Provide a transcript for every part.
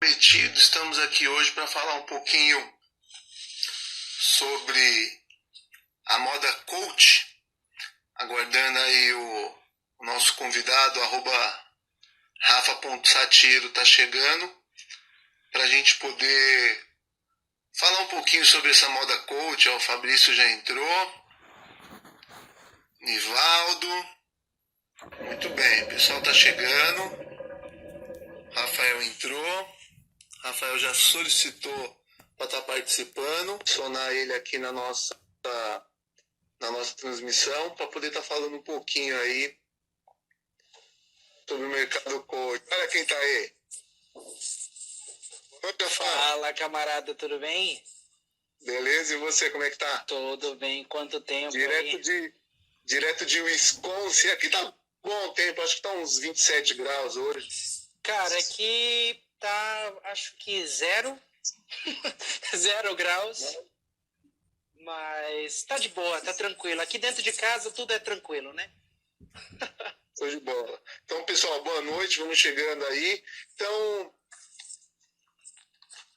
Prometido, estamos aqui hoje para falar um pouquinho sobre a moda coach, aguardando aí o nosso convidado, @rafa.satiro, tá chegando, para a gente poder falar um pouquinho sobre essa moda coach. O Fabrício já entrou, Nivaldo, muito bem, o pessoal tá chegando, Rafael entrou, Rafael já solicitou para estar participando, adicionar ele aqui na nossa transmissão para poder estar falando um pouquinho aí sobre o mercado coach. Olha quem tá aí. Oi, Fala, camarada, tudo bem? Beleza, e você, como é que tá? Tudo bem, quanto tempo Direto de Wisconsin, aqui tá bom tempo, acho que tá uns 27 graus hoje. Cara, aqui tá, acho que zero, 0 graus, mas tá de boa, tá tranquilo. Aqui dentro de casa tudo é tranquilo, né? Show de bola. Então, pessoal, boa noite, vamos chegando aí. Então,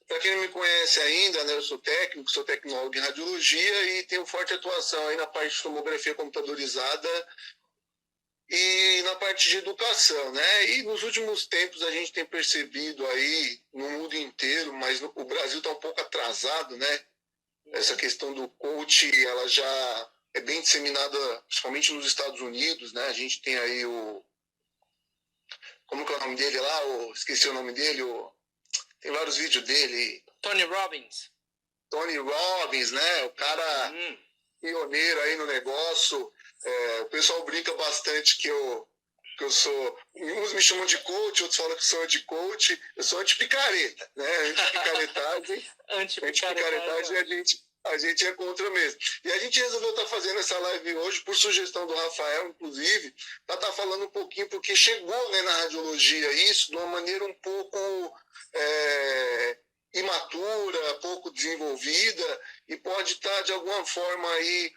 para quem não me conhece ainda, né, eu sou técnico, sou tecnólogo em radiologia e tenho forte atuação aí na parte de tomografia computadorizada e na parte de educação, né? E nos últimos tempos a gente tem percebido aí no mundo inteiro, mas o Brasil está um pouco atrasado, né? Essa questão do coach, ela já é bem disseminada, principalmente nos Estados Unidos, né? A gente tem aí como que é o nome dele lá? Esqueci o nome dele. Tem vários vídeos dele. Tony Robbins. Tony Robbins, né? O cara pioneiro aí no negócio. O pessoal brinca bastante que eu sou. Uns me chamam de coach, outros falam que sou anti-coach. Eu sou anti-picareta, né? Anti-picaretagem. Anti-picaretagem a gente é contra mesmo. E a gente resolveu estar fazendo essa live hoje, por sugestão do Rafael, inclusive, para estar falando um pouquinho, porque chegou, né, na radiologia isso de uma maneira um pouco imatura, pouco desenvolvida, e pode estar, de alguma forma, aí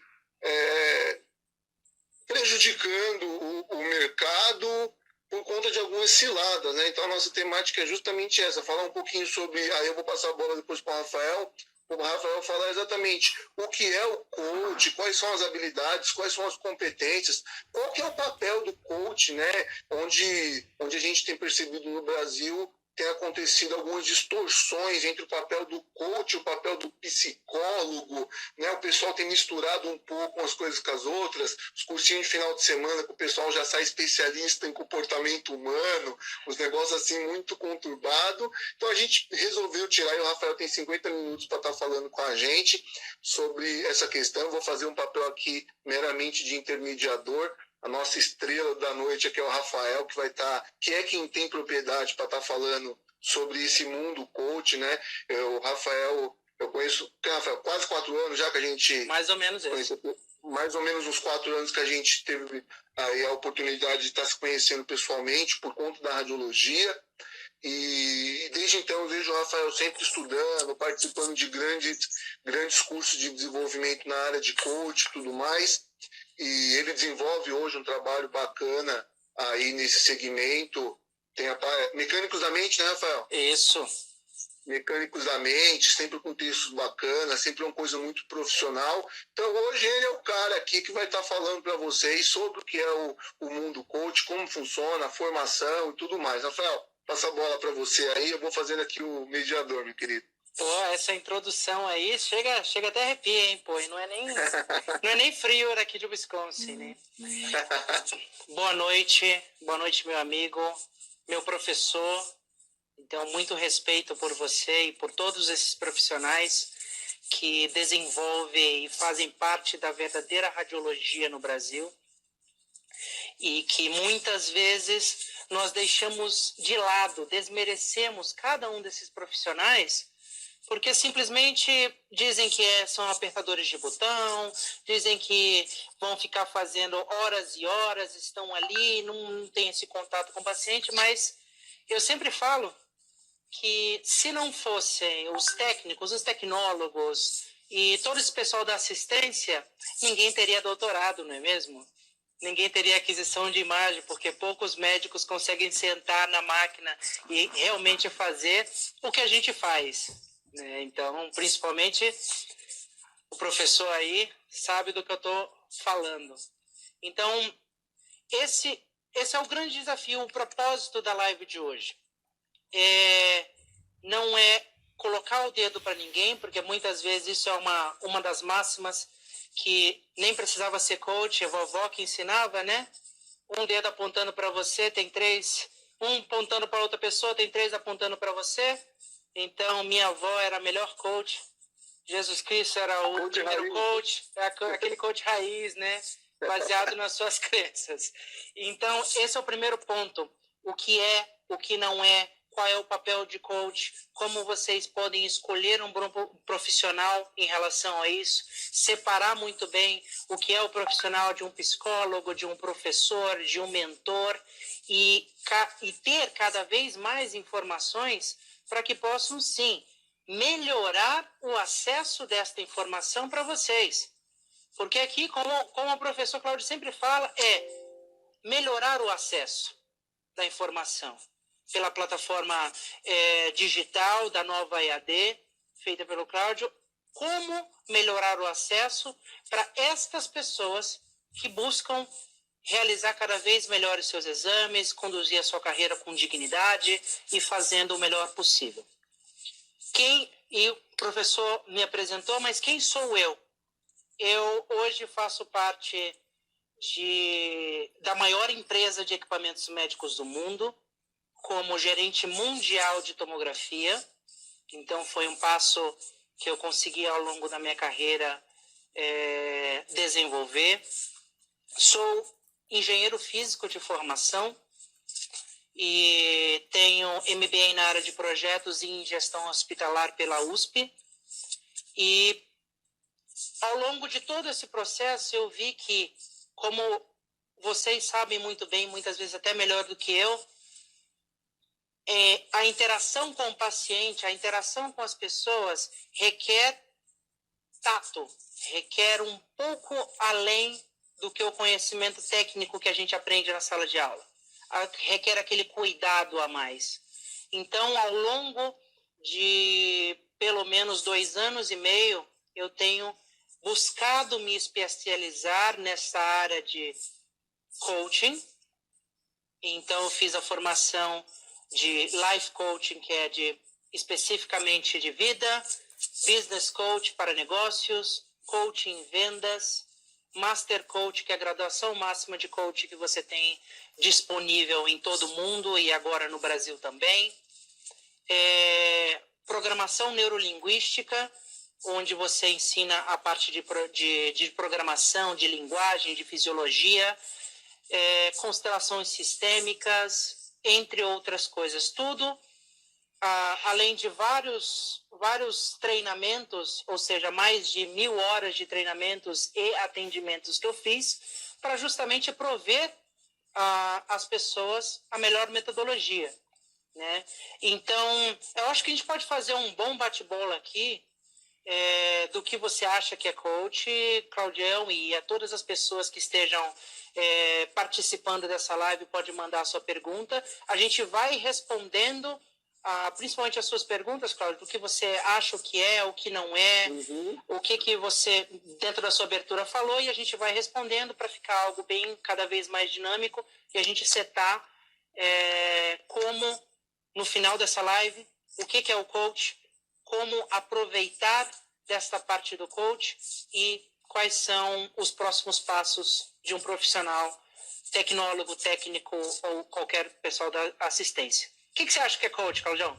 prejudicando o mercado por conta de algumas ciladas, né? Então a nossa temática é justamente essa, falar um pouquinho sobre, aí eu vou passar a bola depois para o Rafael falar exatamente o que é o coach, quais são as habilidades, quais são as competências, qual que é o papel do coach, né? Onde a gente tem percebido no Brasil tem acontecido algumas distorções entre o papel do coach e o papel do psicólogo, né? O pessoal tem misturado um pouco umas coisas com as outras, os cursinhos de final de semana que o pessoal já sai especialista em comportamento humano, os negócios assim muito conturbados. Então a gente resolveu tirar, e o Rafael tem 50 minutos para estar falando com a gente sobre essa questão. Eu vou fazer um papel aqui meramente de intermediador. A nossa estrela da noite aqui é o Rafael, que é quem tem propriedade para estar falando sobre esse mundo coach, né? O Rafael, eu conheço, Rafael, quase 4 anos já que a gente... Mais ou menos isso. Mais ou menos uns 4 anos que a gente teve aí a oportunidade de estar se conhecendo pessoalmente por conta da radiologia. E desde então eu vejo o Rafael sempre estudando, participando de grandes cursos de desenvolvimento na área de coach e tudo mais. E ele desenvolve hoje um trabalho bacana aí nesse segmento. Tem Mecânicos da Mente, né, Rafael? Isso. Mecânicos da Mente, sempre com textos bacanas, sempre uma coisa muito profissional. Então hoje ele é o cara aqui que vai estar falando para vocês sobre o que é o mundo coach, como funciona, a formação e tudo mais. Rafael, passa a bola para você aí, eu vou fazendo aqui o mediador, meu querido. Pô, essa introdução aí chega até arrepia, hein, pô, e não é nem frio daqui de Wisconsin, né? Boa noite, meu amigo, meu professor. Então, muito respeito por você e por todos esses profissionais que desenvolvem e fazem parte da verdadeira radiologia no Brasil e que muitas vezes nós deixamos de lado, desmerecemos cada um desses profissionais porque simplesmente dizem que são apertadores de botão, dizem que vão ficar fazendo horas e horas, estão ali, não tem esse contato com o paciente, mas eu sempre falo que se não fossem os técnicos, os tecnólogos e todo esse pessoal da assistência, ninguém teria doutorado, não é mesmo? ninguém teria aquisição de imagem, porque poucos médicos conseguem sentar na máquina e realmente fazer o que a gente faz, né? Então, principalmente, o professor aí sabe do que eu estou falando. Então, esse é o grande desafio, o propósito da live de hoje. Não é colocar o dedo para ninguém, porque muitas vezes isso é uma das máximas que nem precisava ser coach, a vovó que ensinava, né? Um dedo apontando para você, tem 3, um apontando para outra pessoa, tem 3 apontando para você. Então, minha avó era a melhor coach, Jesus Cristo era o Coach primeiro raiz. coach, aquele coach raiz, né? Baseado nas suas crenças. Então, esse é o primeiro ponto. O que é, o que não é, qual é o papel de coach, como vocês podem escolher um bom profissional em relação a isso, separar muito bem o que é o profissional de um psicólogo, de um professor, de um mentor, e ter cada vez mais informações para que possam, sim, melhorar o acesso desta informação para vocês. Porque aqui, como o professor Cláudio sempre fala, é melhorar o acesso da informação pela plataforma digital da Nova EAD, feita pelo Cláudio. Como melhorar o acesso para estas pessoas que buscam realizar cada vez melhor os seus exames, conduzir a sua carreira com dignidade e fazendo o melhor possível. E o professor me apresentou, mas quem sou eu? Eu hoje faço parte da maior empresa de equipamentos médicos do mundo, como gerente mundial de tomografia. Então, foi um passo que eu consegui, ao longo da minha carreira, desenvolver. Sou engenheiro físico de formação e tenho MBA na área de projetos e em gestão hospitalar pela USP. E, ao longo de todo esse processo, eu vi que, como vocês sabem muito bem, muitas vezes até melhor do que eu, a interação com o paciente, a interação com as pessoas requer tato, requer um pouco além do que o conhecimento técnico que a gente aprende na sala de aula. Requer aquele cuidado a mais. Então, ao longo de pelo menos 2 anos e meio, eu tenho buscado me especializar nessa área de coaching. Então, eu fiz a formação de Life Coaching, que é especificamente de vida, Business Coach para negócios, Coaching em vendas, Master Coach, que é a graduação máxima de coaching que você tem disponível em todo o mundo e agora no Brasil também. Programação neurolinguística, onde você ensina a parte de programação, de linguagem, de fisiologia, constelações sistêmicas, entre outras coisas. Tudo, além de vários treinamentos, ou seja, mais de 1.000 horas de treinamentos e atendimentos que eu fiz, para justamente prover às pessoas a melhor metodologia, né? Então, eu acho que a gente pode fazer um bom bate-bola aqui, do que você acha que é coach, Claudião, e a todas as pessoas que estejam participando dessa live, pode mandar a sua pergunta. A gente vai respondendo principalmente as suas perguntas, Cláudio, do que você acha o que é, o que não é, o que você, dentro da sua abertura, falou, e a gente vai respondendo para ficar algo bem, cada vez mais dinâmico, e a gente setar como, no final dessa live, o que é o coach, como aproveitar desta parte do coach e quais são os próximos passos de um profissional, tecnólogo, técnico ou qualquer pessoal da assistência. O que você acha que é coach, Claudião?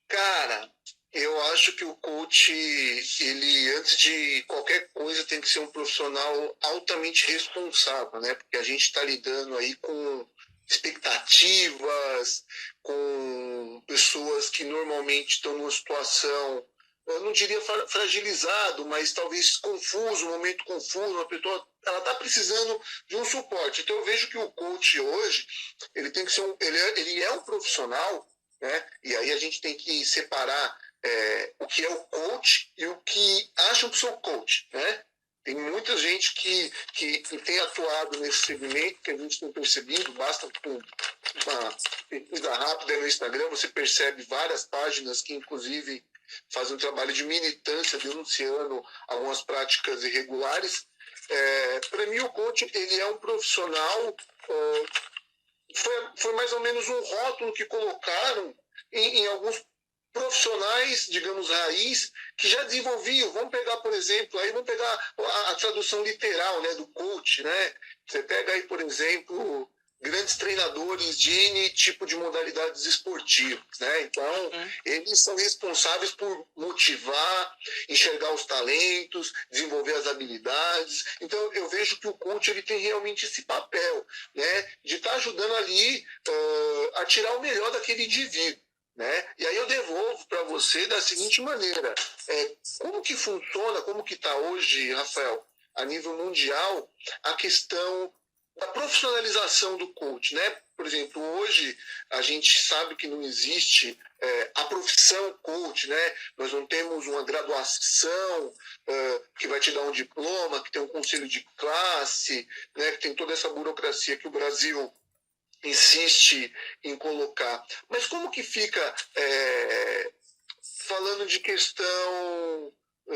Cara, eu acho que o coach, ele, antes de qualquer coisa, tem que ser um profissional altamente responsável, né? Porque a gente está lidando aí com expectativas, com pessoas que normalmente estão numa situação, eu não diria fragilizado, mas talvez confuso, um momento confuso, uma pessoa, ela está precisando de um suporte. Então eu vejo que o coach hoje, ele tem que ser ele é um profissional, né? E aí a gente tem que separar o que é o coach e o que acham que sou coach, né? Tem muita gente que tem atuado nesse segmento, que a gente tem percebido, basta com uma pesquisa rápida no Instagram, você percebe várias páginas que, inclusive, fazem um trabalho de militância, denunciando algumas práticas irregulares. Para mim, o coach ele é um profissional, foi mais ou menos um rótulo que colocaram em alguns profissionais, digamos, raiz, que já desenvolviam. Vamos pegar, por exemplo, vamos pegar a tradução literal, né, do coach, né? Você pega aí, por exemplo, grandes treinadores de N tipo de modalidades esportivas, né? Então, eles são responsáveis por motivar, enxergar os talentos, desenvolver as habilidades. Então, eu vejo que o coach ele tem realmente esse papel, né, de estar ajudando ali a tirar o melhor daquele indivíduo. Né? E aí eu devolvo para você da seguinte maneira: como que funciona, como que está hoje, Rafael, a nível mundial, a questão da profissionalização do coach, né? Por exemplo, hoje a gente sabe que não existe a profissão coach, né? Nós não temos uma graduação que vai te dar um diploma, que tem um conselho de classe, né? Que tem toda essa burocracia que o Brasil insiste em colocar. Mas como que fica falando de questão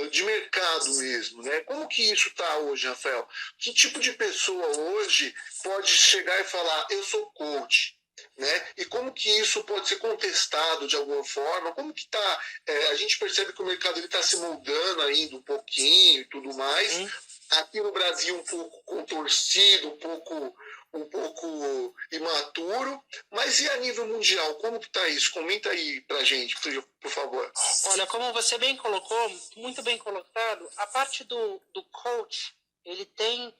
de mercado mesmo, né? Como que isso está hoje, Rafael? Que tipo de pessoa hoje pode chegar e falar, eu sou coach? Né? E como que isso pode ser contestado de alguma forma? Como que está? A gente percebe que o mercado está se moldando ainda um pouquinho e tudo mais. Aqui no Brasil um pouco contorcido, um pouco imaturo, mas e a nível mundial, como que está isso? Comenta aí pra gente, por favor. Olha, como você bem colocou, muito bem colocado, a parte do coach, ele tem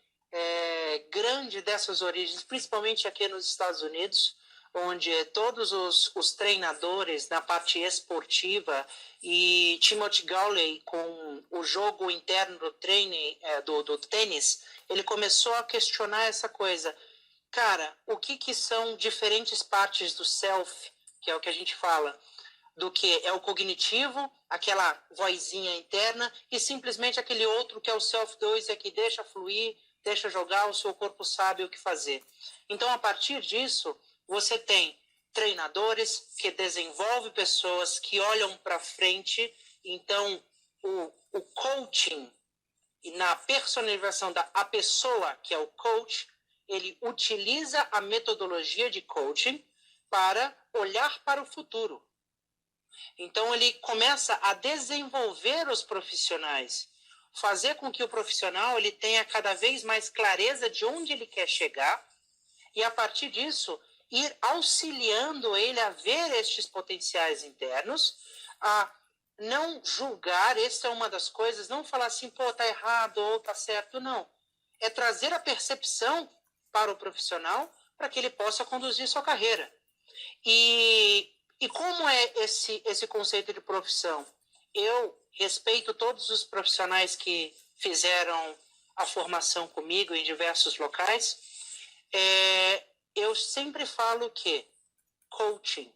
grande dessas origens, principalmente aqui nos Estados Unidos, onde todos os treinadores na parte esportiva e Timothy Gowley com o jogo interno do do tênis, ele começou a questionar essa coisa. Cara, o que são diferentes partes do self, que é o que a gente fala, do que é o cognitivo, aquela vozinha interna, e simplesmente aquele outro que é o self 2, é que deixa fluir, deixa jogar, o seu corpo sabe o que fazer. Então, a partir disso, você tem treinadores que desenvolvem pessoas que olham para frente. Então, o coaching, e na personalização da pessoa, que é o coach, ele utiliza a metodologia de coaching para olhar para o futuro. Então, ele começa a desenvolver os profissionais, fazer com que o profissional ele tenha cada vez mais clareza de onde ele quer chegar e, a partir disso, ir auxiliando ele a ver estes potenciais internos, a não julgar, essa é uma das coisas, não falar assim, pô, tá errado ou tá certo, não. É trazer a percepção para o profissional para que ele possa conduzir sua carreira. E como é esse conceito de profissão? Eu respeito todos os profissionais que fizeram a formação comigo em diversos locais. Eu sempre falo que coaching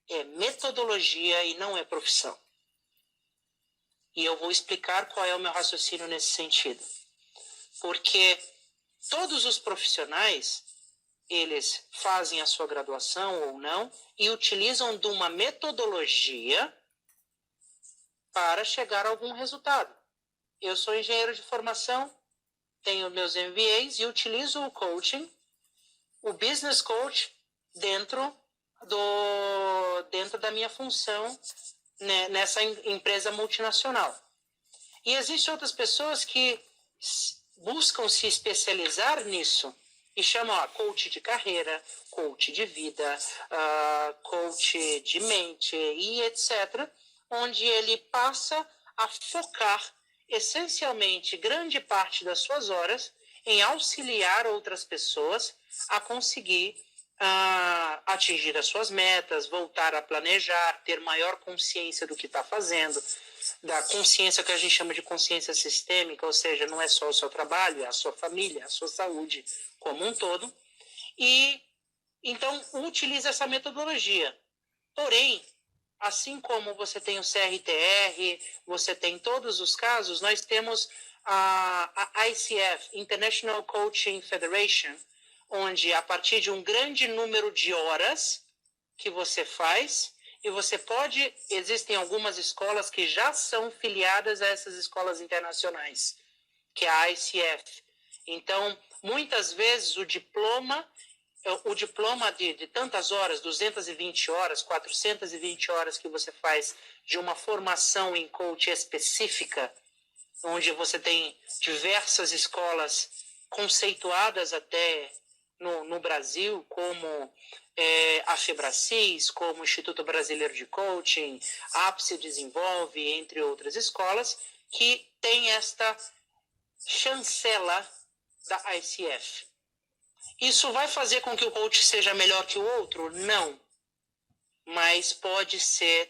é metodologia e não é profissão. E eu vou explicar qual é o meu raciocínio nesse sentido. Porque todos os profissionais, eles fazem a sua graduação ou não e utilizam de uma metodologia para chegar a algum resultado. Eu sou engenheiro de formação, tenho meus MBAs e utilizo o coaching, o business coach, dentro da minha função, né, nessa empresa multinacional. E existem outras pessoas que buscam se especializar nisso e chamam coach de carreira, coach de vida, coach de mente e etc., onde ele passa a focar essencialmente grande parte das suas horas em auxiliar outras pessoas a conseguir atingir as suas metas, voltar a planejar, ter maior consciência do que está fazendo, da consciência que a gente chama de consciência sistêmica, ou seja, não é só o seu trabalho, é a sua família, a sua saúde como um todo. E então utiliza essa metodologia. Porém, assim como você tem o CRTR, você tem todos os casos, nós temos a ICF, International Coaching Federation, onde a partir de um grande número de horas que você faz, e você pode, existem algumas escolas que já são filiadas a essas escolas internacionais, que é a ICF. Então, muitas vezes o diploma de tantas horas, 220 horas, 420 horas que você faz de uma formação em coach específica, onde você tem diversas escolas conceituadas até no Brasil, como a Febracis, como o Instituto Brasileiro de Coaching, a APSE Desenvolve, entre outras escolas, que tem esta chancela da ICF. Isso vai fazer com que o coach seja melhor que o outro? Não. Mas pode ser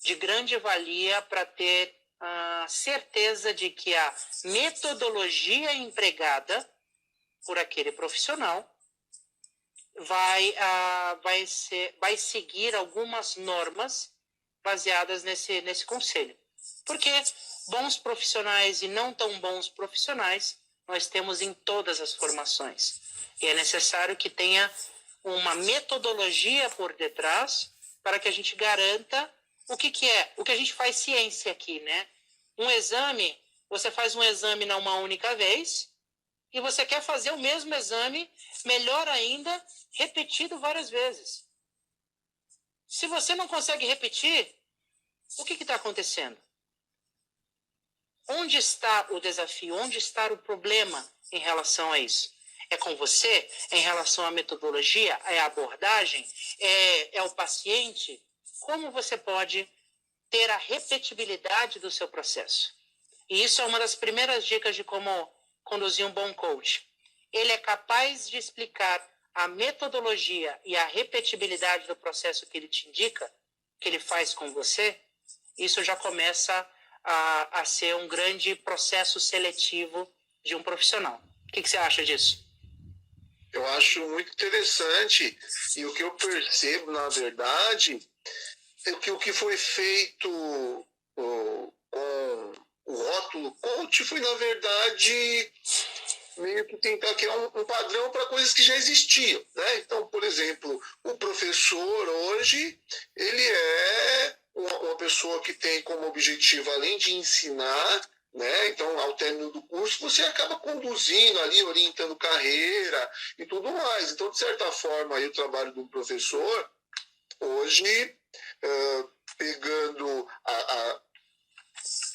de grande valia para ter a certeza de que a metodologia empregada por aquele profissional vai seguir algumas normas baseadas nesse conselho. Porque bons profissionais e não tão bons profissionais nós temos em todas as formações. E é necessário que tenha uma metodologia por detrás para que a gente garanta o que é. O que a gente faz ciência aqui, né? Um exame, você faz um exame numa única vez e você quer fazer o mesmo exame, melhor ainda, repetido várias vezes. Se você não consegue repetir, o que está acontecendo? Onde está o desafio? Onde está o problema em relação a isso? É com você? É em relação à metodologia? É a abordagem? É o paciente? Como você pode ter a repetibilidade do seu processo? E isso é uma das primeiras dicas de como conduzir um bom coach. Ele é capaz de explicar a metodologia e a repetibilidade do processo que ele te indica, que ele faz com você. Isso já começa a ser um grande processo seletivo de um profissional. O que você acha disso? Eu acho muito interessante, e o que eu percebo, na verdade, é que o que foi feito com o rótulo coach foi, na verdade, meio que tentar criar um padrão para coisas que já existiam, né? Então, por exemplo, o professor hoje, ele é uma pessoa que tem como objetivo, além de ensinar, né? Então, ao término do curso, você acaba conduzindo ali, orientando carreira e tudo mais. Então, de certa forma, aí, o trabalho do professor, hoje, pegando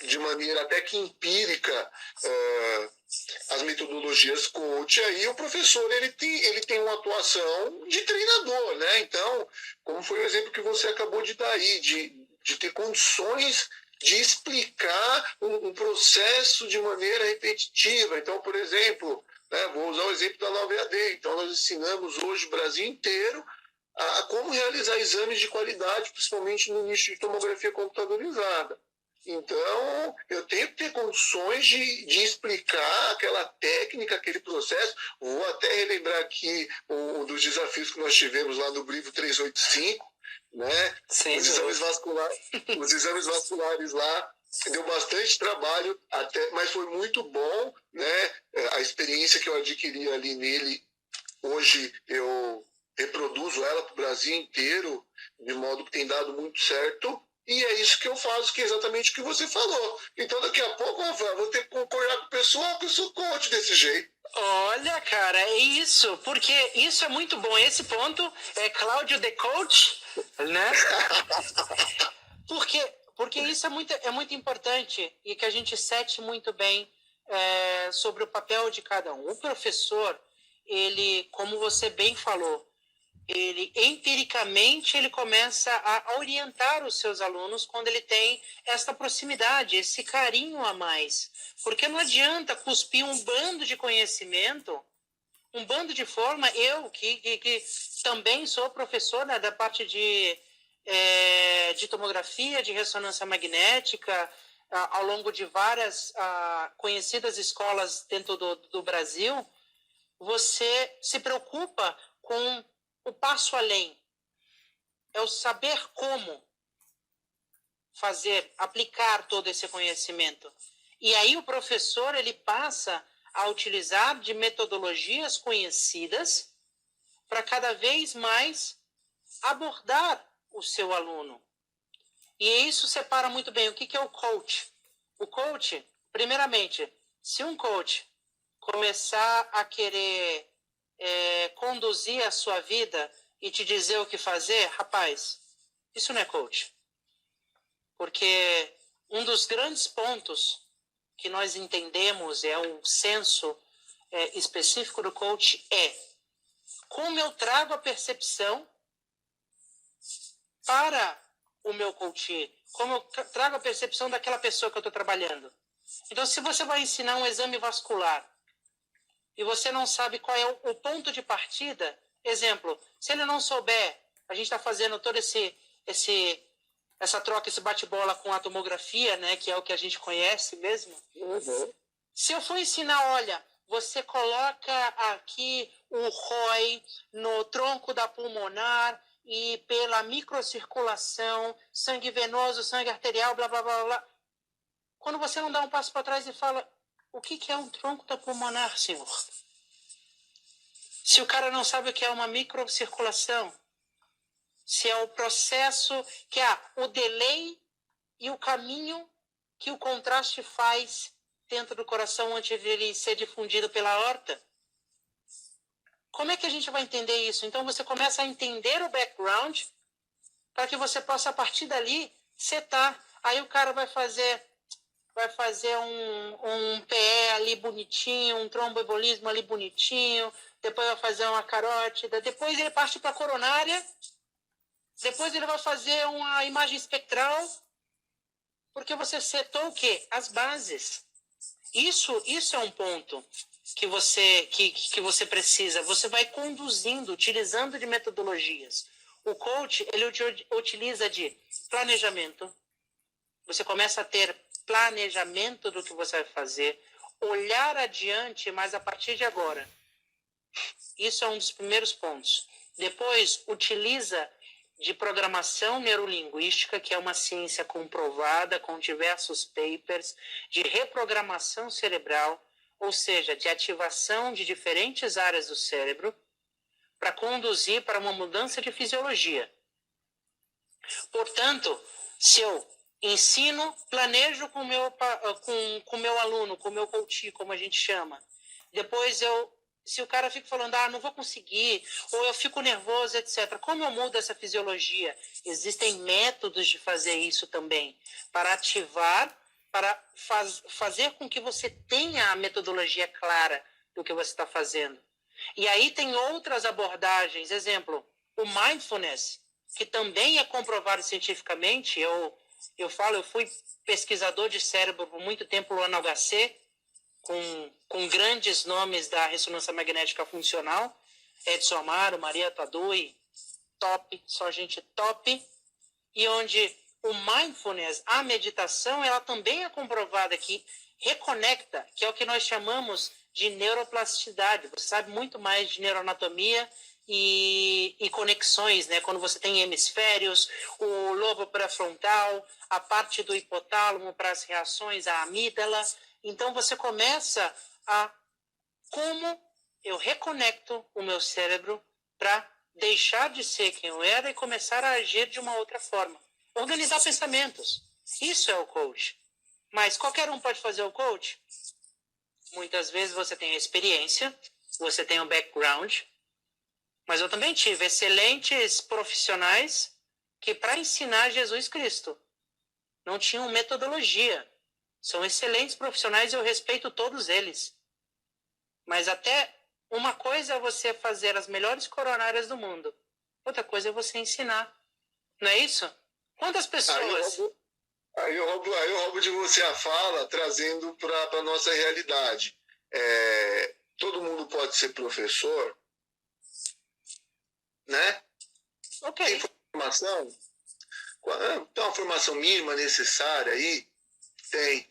de maneira até que empírica as metodologias coach, aí o professor ele tem uma atuação de treinador, né? Então, como foi o exemplo que você acabou de dar aí, de ter condições de explicar um processo de maneira repetitiva. Então, por exemplo, né, vou usar o exemplo da Nova EAD. Então, nós ensinamos hoje o Brasil inteiro a como realizar exames de qualidade, principalmente no nicho de tomografia computadorizada. Então, eu tenho que ter condições de explicar aquela técnica, aquele processo. Vou até relembrar aqui um dos desafios que nós tivemos lá no Brivo 385, né? Os exames vasculares lá, deu bastante trabalho, mas foi muito bom, né? A experiência que eu adquiri ali nele, hoje eu reproduzo ela para o Brasil inteiro, de modo que tem dado muito certo. E é isso que eu faço, que é exatamente o que você falou. Então, daqui a pouco, Rafael, vou ter que concordar com o pessoal, que eu sou coach desse jeito. Olha, cara, é isso, porque isso é muito bom. Esse ponto é Cláudio the Coach, né? Porque isso é muito importante e que a gente sete muito bem sobre o papel de cada um. O professor, ele, como você bem falou, ele empiricamente ele começa a orientar os seus alunos quando ele tem essa proximidade, esse carinho a mais. Porque não adianta cuspir um bando de conhecimento, um bando de forma. Eu, que também sou professor, né, da parte de tomografia, de ressonância magnética, ao longo de várias conhecidas escolas dentro do Brasil, você se preocupa com o passo além. É o saber como aplicar todo esse conhecimento. E aí o professor ele passa a utilizar de metodologias conhecidas para cada vez mais abordar o seu aluno. E isso separa muito bem o que é o coach. O coach, primeiramente, se um coach começar a querer conduzir a sua vida e te dizer o que fazer, rapaz, isso não é coach. Porque um dos grandes pontos que nós entendemos, é um senso específico do coach, é como eu trago a percepção para o meu coach, como eu trago a percepção daquela pessoa que eu estou trabalhando. Então, se você vai ensinar um exame vascular e você não sabe qual é o ponto de partida, exemplo, se ele não souber, a gente está fazendo toda essa troca, esse bate-bola com a tomografia, né, que é o que a gente conhece mesmo. Uhum. Se eu for ensinar, olha, você coloca aqui o ROI no tronco da pulmonar e pela microcirculação, sangue venoso, sangue arterial, blá, blá, blá, blá. Quando você não dá um passo para trás e fala, o que é um tronco da pulmonar, senhor? Se o cara não sabe o que é uma microcirculação, se é o processo que é o delay e o caminho que o contraste faz dentro do coração antes de ele ser difundido pela aorta. Como é que a gente vai entender isso? Então você começa a entender o background para que você possa, a partir dali, setar. Aí o cara vai fazer um PE ali bonitinho, um tromboembolismo ali bonitinho, depois vai fazer uma carótida, depois ele parte para a coronária, depois ele vai fazer uma imagem espectral, porque você setou o quê? As bases. Isso é um ponto que você precisa. Você vai conduzindo, utilizando de metodologias. O coach, ele utiliza de planejamento. Você começa a ter planejamento do que você vai fazer, olhar adiante, mas a partir de agora. Isso é um dos primeiros pontos. Depois, utiliza de programação neurolinguística, que é uma ciência comprovada com diversos papers, de reprogramação cerebral, ou seja, de ativação de diferentes áreas do cérebro, para conduzir para uma mudança de fisiologia. Portanto, se eu ensino, planejo com o meu aluno, com o meu coach, como a gente chama, depois se o cara fica falando, não vou conseguir, ou eu fico nervoso, etc. Como eu mudo essa fisiologia? Existem métodos de fazer isso também, para ativar, para fazer com que você tenha a metodologia clara do que você está fazendo. E aí tem outras abordagens, exemplo, o mindfulness, que também é comprovado cientificamente. Eu fui pesquisador de cérebro por muito tempo lá no HC, com grandes nomes da ressonância magnética funcional, Edson Amaro, Maria Tadui, top, só gente top, e onde o mindfulness, a meditação, ela também é comprovada que reconecta, que é o que nós chamamos de neuroplasticidade. Você sabe muito mais de neuroanatomia e conexões, né? Quando você tem hemisférios, o lobo pré-frontal, a parte do hipotálamo para as reações, a amígdala. Então você começa a como eu reconecto o meu cérebro para deixar de ser quem eu era e começar a agir de uma outra forma. Organizar pensamentos. Isso é o coach. Mas qualquer um pode fazer o coach? Muitas vezes você tem a experiência, você tem o background, mas eu também tive excelentes profissionais que, para ensinar Jesus Cristo, não tinham metodologia. São excelentes profissionais e eu respeito todos eles. Mas até uma coisa é você fazer as melhores coronárias do mundo. Outra coisa é você ensinar. Não é isso? Quantas pessoas... Aí eu roubo de você a fala, trazendo para a nossa realidade. Todo mundo pode ser professor, né? Ok. Tem formação? Tem uma formação mínima necessária aí? Tem.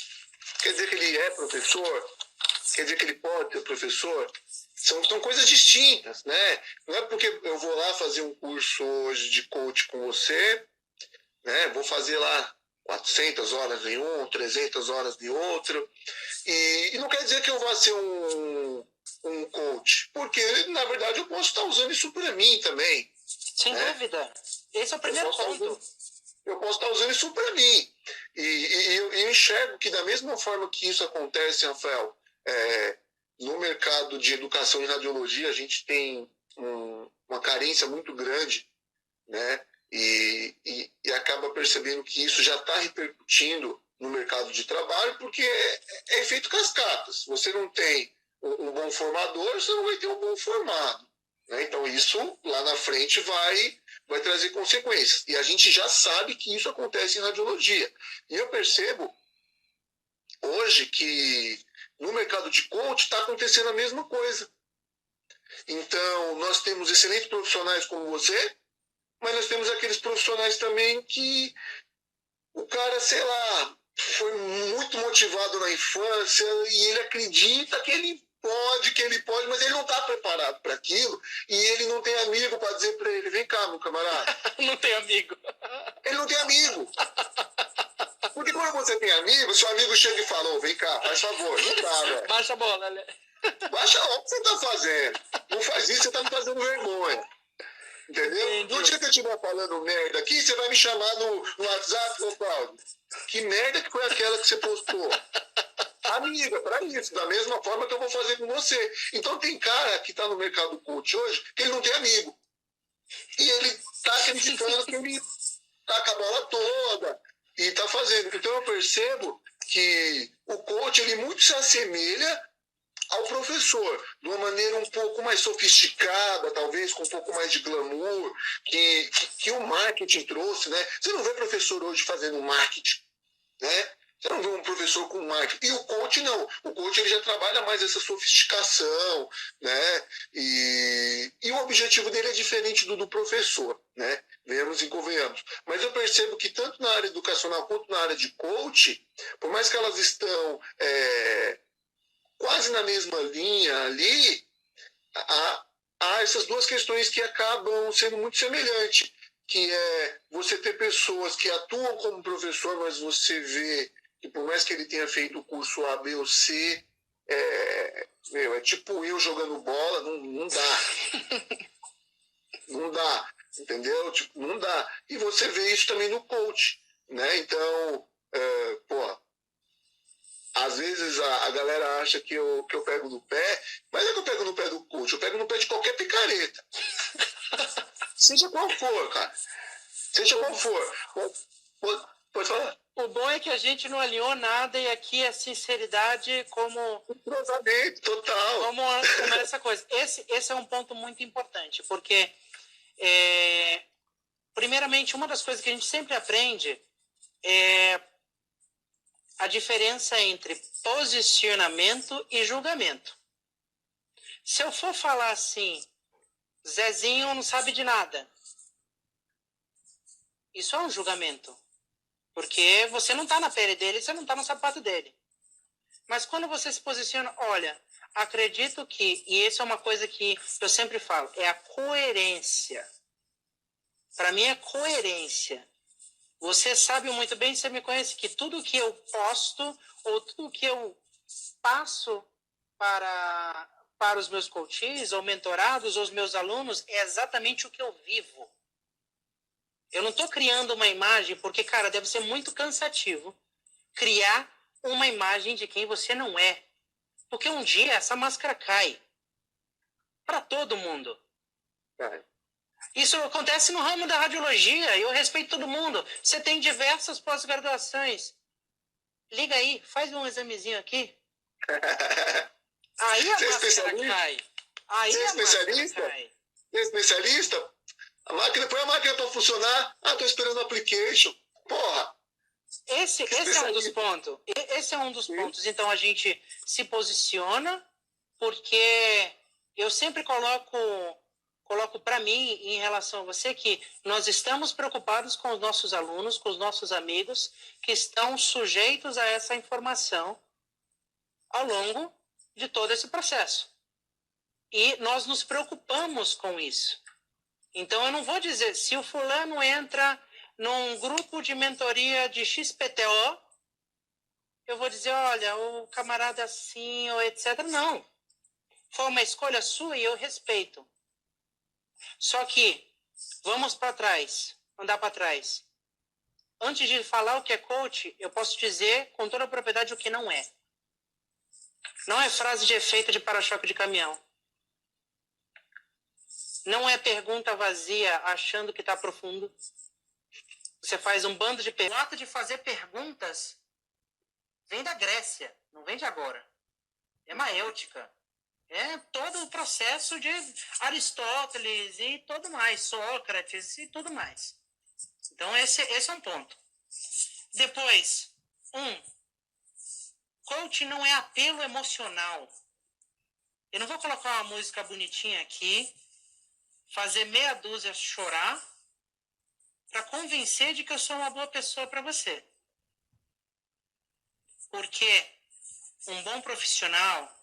Quer dizer que ele é professor? Quer dizer que ele pode ser professor? São coisas distintas, né? Não é porque eu vou lá fazer um curso hoje de coach com você, né? Vou fazer lá 400 horas em um, 300 horas em outro. E não quer dizer que eu vá ser um coach, porque, na verdade, eu posso estar usando isso para mim também. Sem dúvida. Esse é o primeiro ponto. Eu posso estar usando isso para mim. E eu enxergo que, da mesma forma que isso acontece, Rafael, no mercado de educação em radiologia, a gente tem uma carência muito grande, né? E acaba percebendo que isso já está repercutindo no mercado de trabalho, porque é efeito cascata. Se você não tem um bom formador, você não vai ter um bom formado, né? Então, isso lá na frente vai trazer consequências. E a gente já sabe que isso acontece em radiologia. E eu percebo hoje que no mercado de coach está acontecendo a mesma coisa. Então, nós temos excelentes profissionais como você, mas nós temos aqueles profissionais também que o cara, sei lá, foi muito motivado na infância e ele acredita que ele pode, mas ele não está preparado para aquilo e ele não tem amigo para dizer para ele, vem cá, meu camarada. Não tem amigo. Ele não tem amigo. Porque quando você tem amigo, seu amigo chega e fala, oh, vem cá, faz favor, não dá, velho. Baixa a bola, né? Baixa o que você tá fazendo. Não faz isso, você tá me fazendo vergonha. Entendeu? Entendi. No dia que eu estiver falando merda aqui, você vai me chamar no WhatsApp, ô Cláudio. Que merda que foi aquela que você postou? Amiga, para isso, da mesma forma que eu vou fazer com você. Então tem cara que tá no mercado coach hoje que ele não tem amigo. E ele tá acreditando que ele tá com a bola toda e tá fazendo. Então eu percebo que o coach, ele muito se assemelha ao professor, de uma maneira um pouco mais sofisticada, talvez com um pouco mais de glamour, que o marketing trouxe, né? Você não vê professor hoje fazendo marketing, né? Você não vê um professor com marketing. E o coach não. O coach ele já trabalha mais essa sofisticação, né? E o objetivo dele é diferente do professor, né? Venhamos e convenhamos. Mas eu percebo que tanto na área educacional quanto na área de coach, por mais que elas estão quase na mesma linha ali, há essas duas questões que acabam sendo muito semelhantes, que é você ter pessoas que atuam como professor, mas você vê que por mais que ele tenha feito o curso A, B ou C, é tipo eu jogando bola, não dá. Não dá, entendeu? Tipo, não dá. E você vê isso também no coach, né? Então, às vezes a galera acha que eu pego no pé, mas não é que eu pego no pé do coach, eu pego no pé de qualquer picareta. Seja qual for, cara. Seja qual for. Pode falar. O bom é que a gente não alinhou nada e aqui é sinceridade como total. como essa coisa. Esse é um ponto muito importante, porque primeiramente, uma das coisas que a gente sempre aprende é a diferença entre posicionamento e julgamento. Se eu for falar assim, Zezinho não sabe de nada, isso é um julgamento. Porque você não está na pele dele, você não está no sapato dele. Mas quando você se posiciona, olha, acredito que, e isso é uma coisa que eu sempre falo, é a coerência. Para mim é coerência. Você sabe muito bem, você me conhece, que tudo que eu posto ou tudo que eu passo para os meus coaches ou mentorados ou os meus alunos é exatamente o que eu vivo. Eu não estou criando uma imagem porque, cara, deve ser muito cansativo criar uma imagem de quem você não é. Porque um dia essa máscara cai. Para todo mundo. Isso acontece no ramo da radiologia. Eu respeito todo mundo. Você tem diversas pós-graduações. Liga aí, faz um examezinho aqui. Aí a máscara cai. Aí Você é a especialista? máscara cai. Você é especialista? Põe a máquina para funcionar. Tô esperando o application. Porra. Esse é um dos pontos. Esse é um dos pontos. Então a gente se posiciona porque eu sempre coloco para mim em relação a você que nós estamos preocupados com os nossos alunos, com os nossos amigos que estão sujeitos a essa informação ao longo de todo esse processo. E nós nos preocupamos com isso. Então eu não vou dizer, se o fulano entra num grupo de mentoria de XPTO, eu vou dizer, olha, o camarada assim, ou etc. Não. Foi uma escolha sua e eu respeito. Só que, vamos para trás, andar para trás. Antes de falar o que é coach, eu posso dizer com toda a propriedade o que não é. Não é frase de efeito de para-choque de caminhão. Não é pergunta vazia achando que está profundo. Você faz um bando de perguntas. O ato de fazer perguntas vem da Grécia, não vem de agora. É maêutica. É todo o processo de Aristóteles e tudo mais, Sócrates e tudo mais. Então esse é um ponto. Depois, coach não é apelo emocional. Eu não vou colocar uma música bonitinha aqui, fazer meia dúzia chorar, para convencer de que eu sou uma boa pessoa para você. Porque um bom profissional,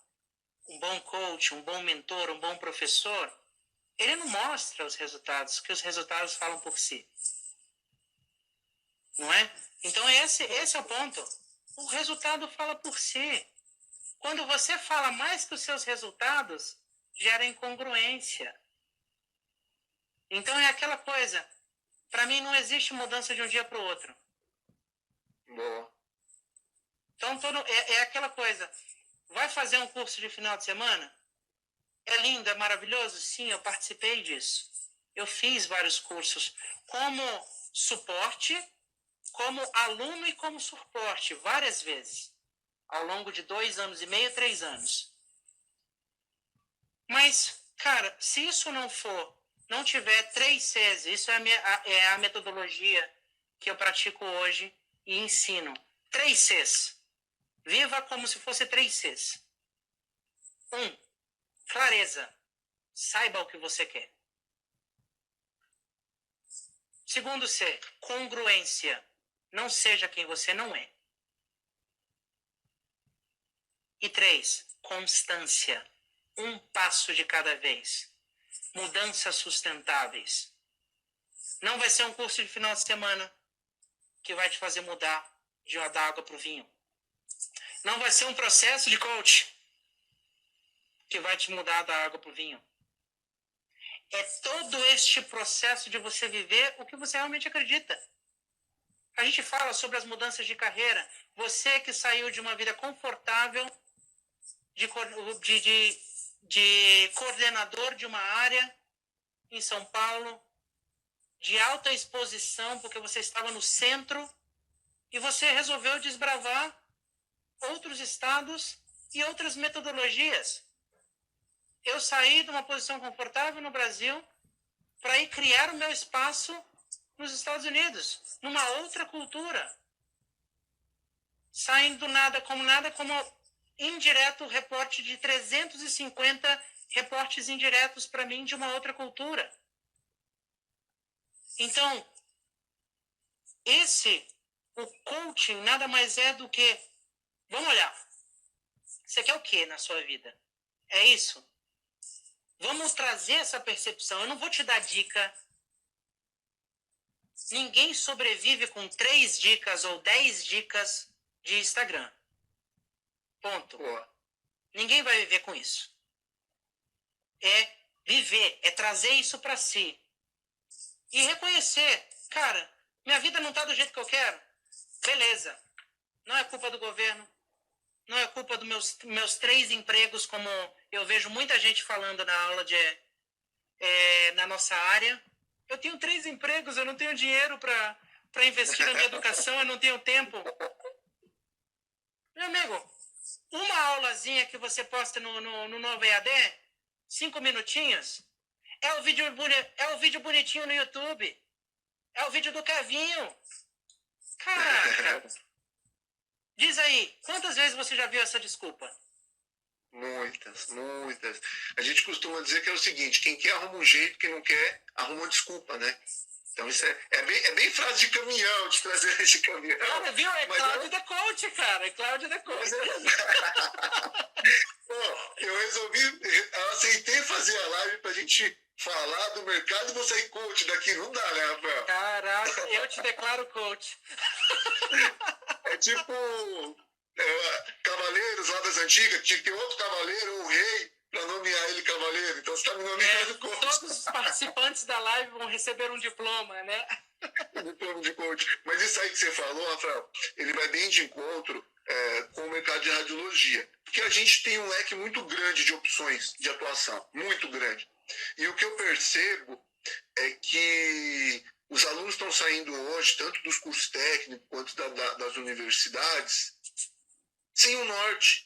um bom coach, um bom mentor, um bom professor, ele não mostra os resultados, que os resultados falam por si. Não é? Então esse é o ponto. O resultado fala por si. Quando você fala mais que os seus resultados, gera incongruência. Então é aquela coisa. Para mim não existe mudança de um dia para o outro. Boa. Então é aquela coisa. Vai fazer um curso de final de semana? É lindo, é maravilhoso? Sim, eu participei disso. Eu fiz vários cursos como suporte, como aluno e como suporte, várias vezes. Ao longo de 2 anos e meio, 3 anos. Mas, cara, se isso não tiver 3 Cs, isso é a metodologia que eu pratico hoje e ensino. 3 Cs. Viva como se fosse 3 Cs. clareza. Saiba o que você quer. Segundo C, congruência. Não seja quem você não é. E 3, constância. Um passo de cada vez. Mudanças sustentáveis. Não vai ser um curso de final de semana que vai te fazer mudar da água para o vinho. Não vai ser um processo de coach que vai te mudar da água para o vinho. É todo este processo de você viver o que você realmente acredita. A gente fala sobre as mudanças de carreira. Você que saiu de uma vida confortável, de coordenador de uma área em São Paulo, de alta exposição, porque você estava no centro, e você resolveu desbravar outros estados e outras metodologias. Eu saí de uma posição confortável no Brasil para ir criar o meu espaço nos Estados Unidos, numa outra cultura. Saindo do nada como indireto reporte de 350 reportes indiretos para mim de uma outra cultura. Então, o coaching nada mais é do que, vamos olhar, você quer o que na sua vida? É isso? Vamos trazer essa percepção. Eu não vou te dar dica. Ninguém sobrevive com 3 dicas ou 10 dicas de Instagram. Ponto. Ninguém vai viver com isso. É viver, é trazer isso para si. E reconhecer, cara, minha vida não está do jeito que eu quero. Beleza. Não é culpa do governo. Não é culpa dos meus 3 empregos, como eu vejo muita gente falando na aula na nossa área. Eu tenho 3 empregos, eu não tenho dinheiro para investir na minha educação, eu não tenho tempo. Meu amigo, uma aulazinha que você posta no Novo EAD, 5 minutinhos, é o vídeo bonitinho no YouTube. É o vídeo do Kevinho. Caraca! Diz aí, quantas vezes você já viu essa desculpa? Muitas. A gente costuma dizer que é o seguinte, quem quer arruma um jeito, quem não quer arruma uma desculpa, né? Então isso é bem frase de caminhão, de trazer de caminhão. Cara, viu? É Cláudio da Coach, cara. É Cláudio da Coach. Eu aceitei fazer a live pra gente falar do mercado e vou sair coach daqui. Não dá, né, Rafael? Caraca, eu te declaro coach. É tipo cavaleiros lá das antigas, tinha que ter outro cavaleiro, um rei, para nomear ele cavaleiro. Então você está me nomeando coach. Todos os participantes da live vão receber um diploma, né? Diploma de coach. Mas isso aí que você falou, Rafael, ele vai bem de encontro com o mercado de radiologia. Porque a gente tem um leque muito grande de opções de atuação, muito grande. E o que eu percebo é que os alunos estão saindo hoje, tanto dos cursos técnicos quanto das universidades, sem o norte.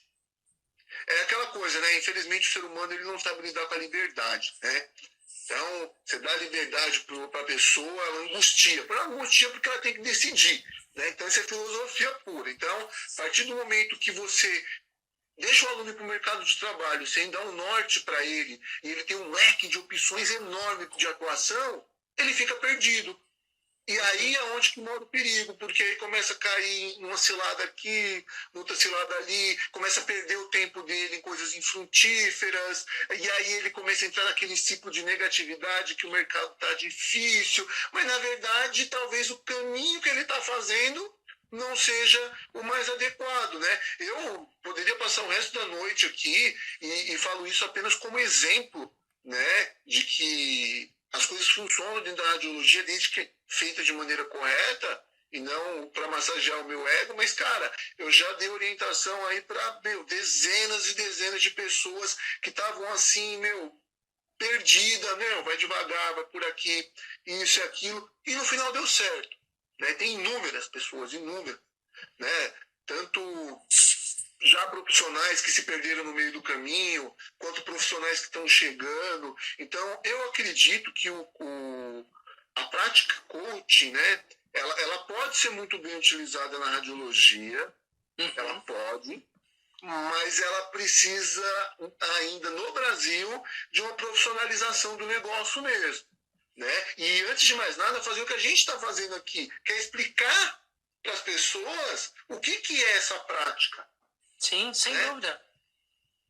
É aquela coisa, né? Infelizmente o ser humano ele não sabe lidar com a liberdade, né? Então, você dá liberdade para a pessoa, ela angustia. Ela angustia porque ela tem que decidir, né? Então, isso é filosofia pura. Então, a partir do momento que você deixa o aluno ir para o mercado de trabalho sem dar um norte para ele, e ele tem um leque de opções enorme de atuação, ele fica perdido. E aí é onde que mora o perigo, porque aí começa a cair numa cilada aqui, noutra cilada ali, começa a perder o tempo dele em coisas infrutíferas, e aí ele começa a entrar naquele ciclo de negatividade que o mercado está difícil, mas na verdade talvez o caminho que ele está fazendo não seja o mais adequado, né? Eu poderia passar o resto da noite aqui e falo isso apenas como exemplo, né, de que as coisas funcionam dentro da radiologia desde que é feita de maneira correta e não para massagear o meu ego, mas, cara, eu já dei orientação aí para, dezenas e dezenas de pessoas que estavam assim, perdida, vai devagar, vai por aqui, isso e aquilo, e no final deu certo, né? Tem inúmeras pessoas, inúmeras, né? Tanto já profissionais que se perderam no meio do caminho, quanto profissionais que estão chegando. Então, eu acredito que a prática coaching, né, ela pode ser muito bem utilizada na radiologia, ela pode, mas ela precisa ainda, no Brasil, de uma profissionalização do negócio mesmo, né? E, antes de mais nada, fazer o que a gente está fazendo aqui, que é explicar para as pessoas o que é essa prática. Sim, sem dúvida.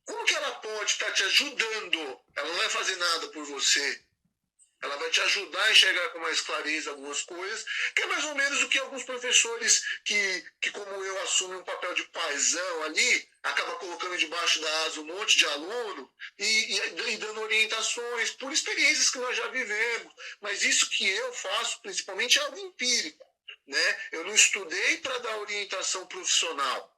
Como que ela pode estar te ajudando? Ela não vai fazer nada por você. Ela vai te ajudar a enxergar com mais clareza algumas coisas, que é mais ou menos o que alguns professores que como eu, assumem um papel de paizão ali, acaba colocando debaixo da asa um monte de aluno e dando orientações por experiências que nós já vivemos. Mas isso que eu faço, principalmente, é algo empírico, né? Eu não estudei para dar orientação profissional.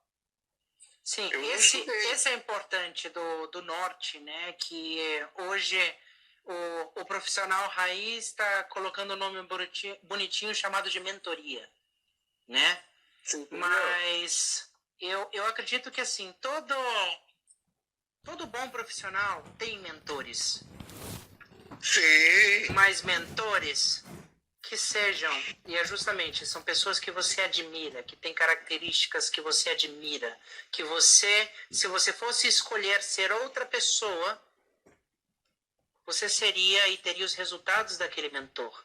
Sim, esse é importante do norte, né? Que hoje o profissional raiz está colocando um nome bonitinho chamado de mentoria, né? Sim, mas eu acredito que assim, todo bom profissional tem mentores. Sim. Mas mentores que sejam, e é justamente, são pessoas que você admira, que têm características que você admira, que você, se você fosse escolher ser outra pessoa, você seria e teria os resultados daquele mentor.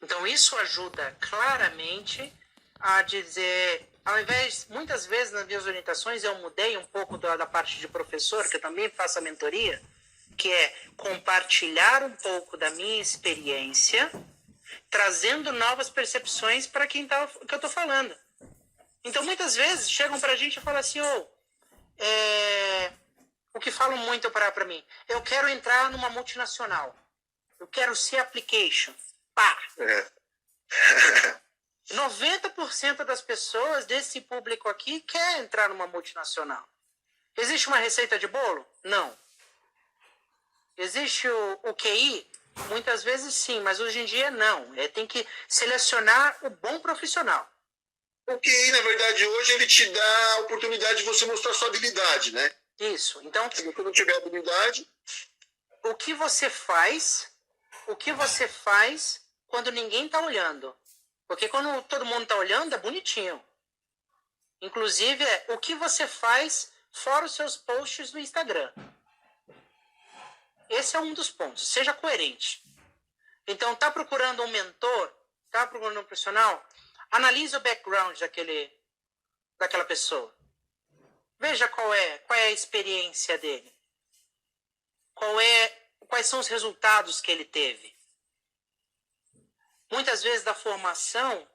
Então isso ajuda claramente a dizer, ao invés, muitas vezes nas minhas orientações eu mudei um pouco da parte de professor, que eu também faço a mentoria, que é compartilhar um pouco da minha experiência, trazendo novas percepções para quem que eu estou falando. Então, muitas vezes, chegam para a gente e falam assim, o que falam muito para mim, eu quero entrar numa multinacional, eu quero ser application. Pá! 90% das pessoas desse público aqui quer entrar numa multinacional. Existe uma receita de bolo? Não. Existe o QI? Muitas vezes sim, mas hoje em dia não. Tem que selecionar o bom profissional. O QI, na verdade, hoje ele te dá a oportunidade de você mostrar sua habilidade, né? Isso. Então, se você não tiver habilidade... O que você faz quando ninguém está olhando? Porque quando todo mundo está olhando, é bonitinho. Inclusive, o que você faz fora os seus posts no Instagram. Esse é um dos pontos. Seja coerente. Então, tá procurando um mentor? Tá procurando um profissional? Analise o background daquela pessoa. Veja qual é a experiência dele. Qual é quais são os resultados que ele teve. Muitas vezes da formação,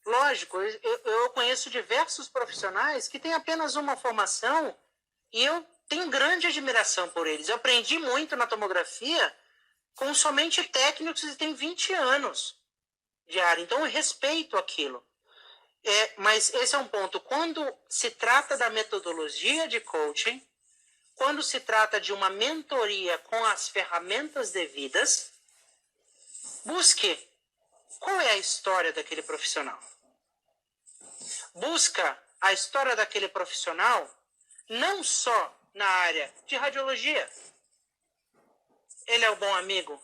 lógico, eu conheço diversos profissionais que têm apenas uma formação e eu tenho grande admiração por eles. Eu aprendi muito na tomografia com somente técnicos que têm 20 anos de área. Então, eu respeito aquilo. Mas esse é um ponto. Quando se trata da metodologia de coaching, quando se trata de uma mentoria com as ferramentas devidas, busque qual é a história daquele profissional. Busca a história daquele profissional não só na área de radiologia. Ele é o bom amigo?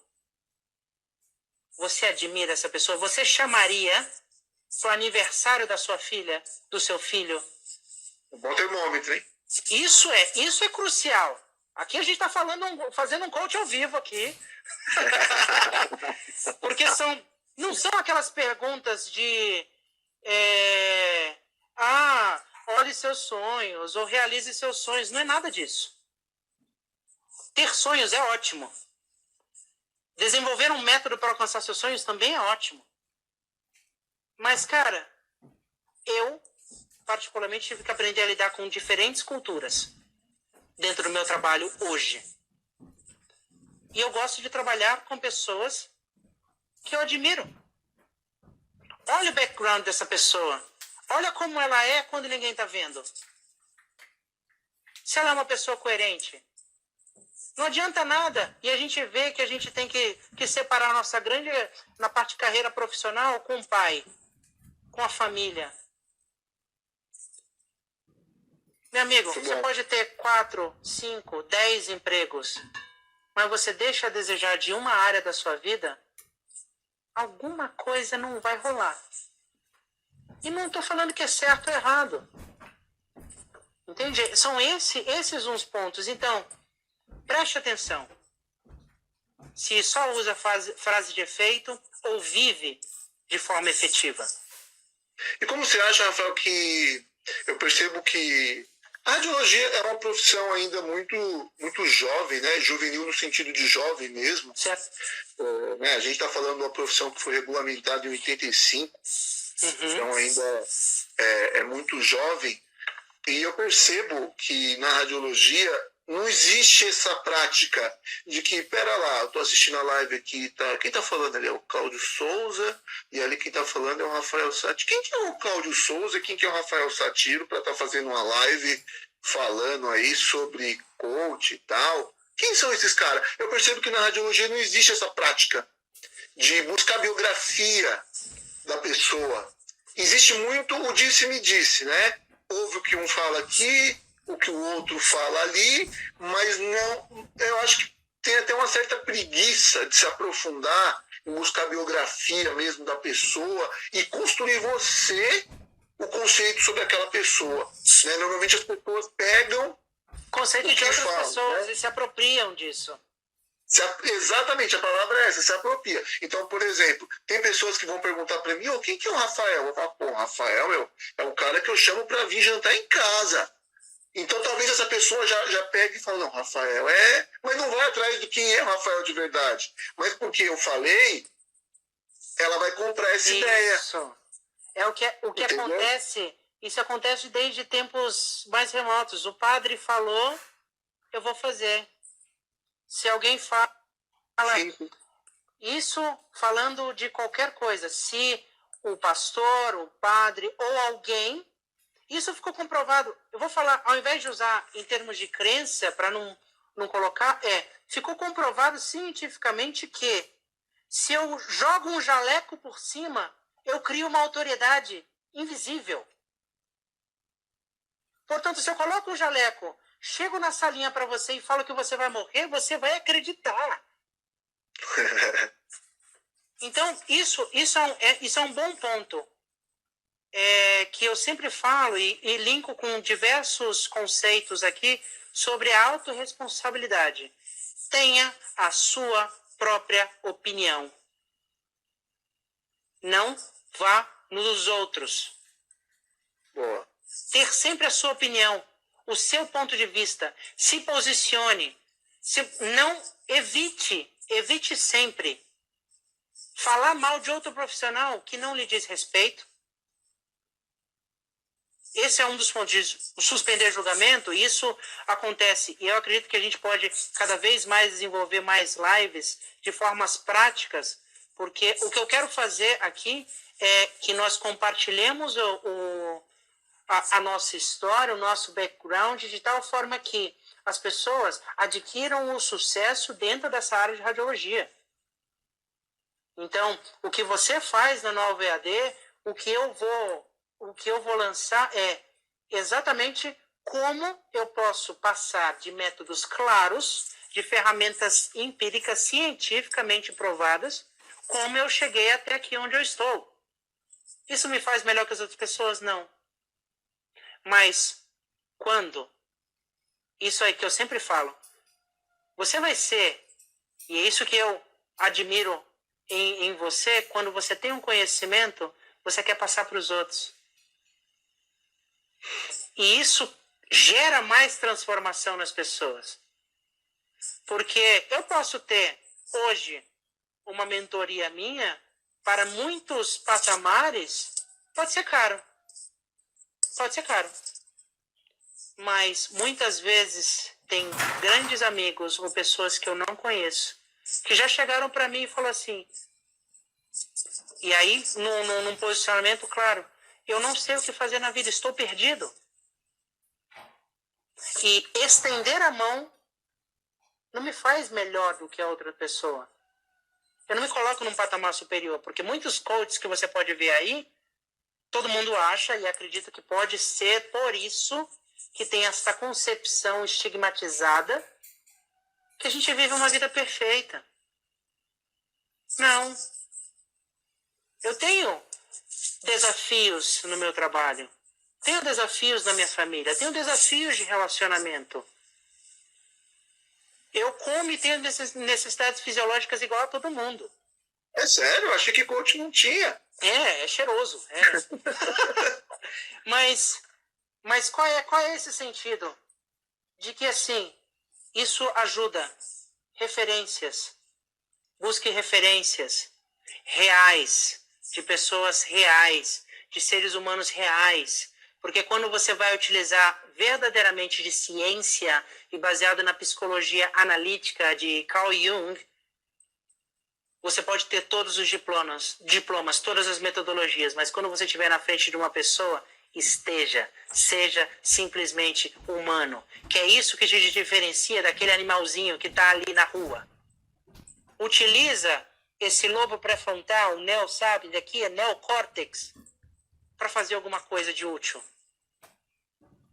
Você admira essa pessoa? Você chamaria para o aniversário da sua filha, do seu filho? Um bom termômetro, hein? Isso é crucial. Aqui a gente está fazendo um coach ao vivo aqui. Porque não são aquelas perguntas de olhe seus sonhos ou realize seus sonhos. Não é nada disso. Ter sonhos é ótimo. Desenvolver um método para alcançar seus sonhos também é ótimo. Mas, cara, eu, particularmente, tive que aprender a lidar com diferentes culturas dentro do meu trabalho hoje. E eu gosto de trabalhar com pessoas que eu admiro. Olha o background dessa pessoa. Olha como ela é quando ninguém está vendo. Se ela é uma pessoa coerente. Não adianta nada. E a gente vê que a gente tem que separar a nossa grande, na parte de carreira profissional, com o pai, com a família. Meu amigo, você pode ter 4, 5, 10 empregos, mas você deixa a desejar de uma área da sua vida, alguma coisa não vai rolar. E não estou falando que é certo ou errado. Entende? São esses uns pontos. Então, preste atenção. Se só usa frase de efeito ou vive de forma efetiva. E como você acha, Rafael, que eu percebo que a radiologia é uma profissão ainda muito jovem, né? Juvenil no sentido de jovem mesmo. Certo. A gente está falando de uma profissão que foi regulamentada em 85, então ainda é muito jovem. E eu percebo que na radiologia não existe essa prática de que, pera lá, eu estou assistindo a live aqui, quem está falando ali é o Cláudio Souza, e ali quem está falando é o Rafael Satiro. Quem que é o Cláudio Souza e quem que é o Rafael Satiro para estar fazendo uma live falando aí sobre coach e tal? Quem são esses caras? Eu percebo que na radiologia não existe essa prática de buscar a biografia da pessoa. Existe muito o disse-me-disse, né? Ouve o que um fala aqui, o que o outro fala ali, mas não, eu acho que tem até uma certa preguiça de se aprofundar em buscar a biografia mesmo da pessoa e construir você o conceito sobre aquela pessoa. Né? Normalmente as pessoas pegam conceito de outras pessoas, né? E se apropriam disso. Exatamente, a palavra é essa, se apropria. Então, por exemplo, tem pessoas que vão perguntar para mim, quem que é o Rafael? Eu falo, pô, o Rafael é o cara que eu chamo para vir jantar em casa. Então, talvez essa pessoa já pegue e fale, não, Rafael mas não vai atrás de quem é o Rafael de verdade. Mas porque eu falei, ela vai comprar essa ideia. Isso. É o que acontece. Isso acontece desde tempos mais remotos. O padre falou, eu vou fazer. Se alguém fala... Sim. Isso falando de qualquer coisa. Se o pastor, o padre ou alguém... Isso ficou comprovado. Eu vou falar, ao invés de usar em termos de crença, para não colocar, ficou comprovado cientificamente que se eu jogo um jaleco por cima, eu crio uma autoridade invisível. Portanto, se eu coloco um jaleco, chego na salinha para você e falo que você vai morrer, você vai acreditar. Então, isso é um bom ponto. Que eu sempre falo e linko com diversos conceitos aqui sobre a autorresponsabilidade. Tenha a sua própria opinião. Não vá nos outros. Boa. Ter sempre a sua opinião, o seu ponto de vista. Se posicione. Não evite sempre falar mal de outro profissional que não lhe diz respeito. Esse é um dos pontos de suspender julgamento. Isso acontece, e eu acredito que a gente pode cada vez mais desenvolver mais lives de formas práticas, porque o que eu quero fazer aqui é que nós compartilhemos a nossa história, o nosso background, de tal forma que as pessoas adquiram o sucesso dentro dessa área de radiologia. Então, o que você faz na Nova EAD, o que eu vou lançar é exatamente como eu posso passar de métodos claros, de ferramentas empíricas, cientificamente provadas, como eu cheguei até aqui onde eu estou. Isso me faz melhor que as outras pessoas? Não. Mas quando, isso aí que eu sempre falo, você vai ser, e é isso que eu admiro em você, quando você tem um conhecimento, você quer passar para os outros. E isso gera mais transformação nas pessoas. Porque eu posso ter hoje uma mentoria minha, para muitos patamares, pode ser caro. Pode ser caro. Mas muitas vezes tem grandes amigos ou pessoas que eu não conheço, que já chegaram para mim e falaram assim, e aí num posicionamento claro, eu não sei o que fazer na vida, estou perdido. E estender a mão não me faz melhor do que a outra pessoa. Eu não me coloco num patamar superior, porque muitos coaches que você pode ver aí, todo mundo acha e acredita que pode ser por isso que tem essa concepção estigmatizada que a gente vive uma vida perfeita. Não. Eu tenho desafios no meu trabalho, tenho desafios na minha família, tenho desafios de relacionamento. Eu como e tenho necessidades fisiológicas igual a todo mundo. É sério? Eu achei que coach não tinha. É cheiroso. É. Mas qual é esse sentido? De que, assim, isso ajuda. Referências. Busque referências reais, de pessoas reais, de seres humanos reais. Porque quando você vai utilizar verdadeiramente de ciência e baseado na psicologia analítica de Carl Jung, você pode ter todos os diplomas, todas as metodologias, mas quando você estiver na frente de uma pessoa, seja simplesmente humano. Que é isso que te diferencia daquele animalzinho que está ali na rua. Utiliza esse lobo pré-frontal, sabe, daqui é neocórtex, para fazer alguma coisa de útil.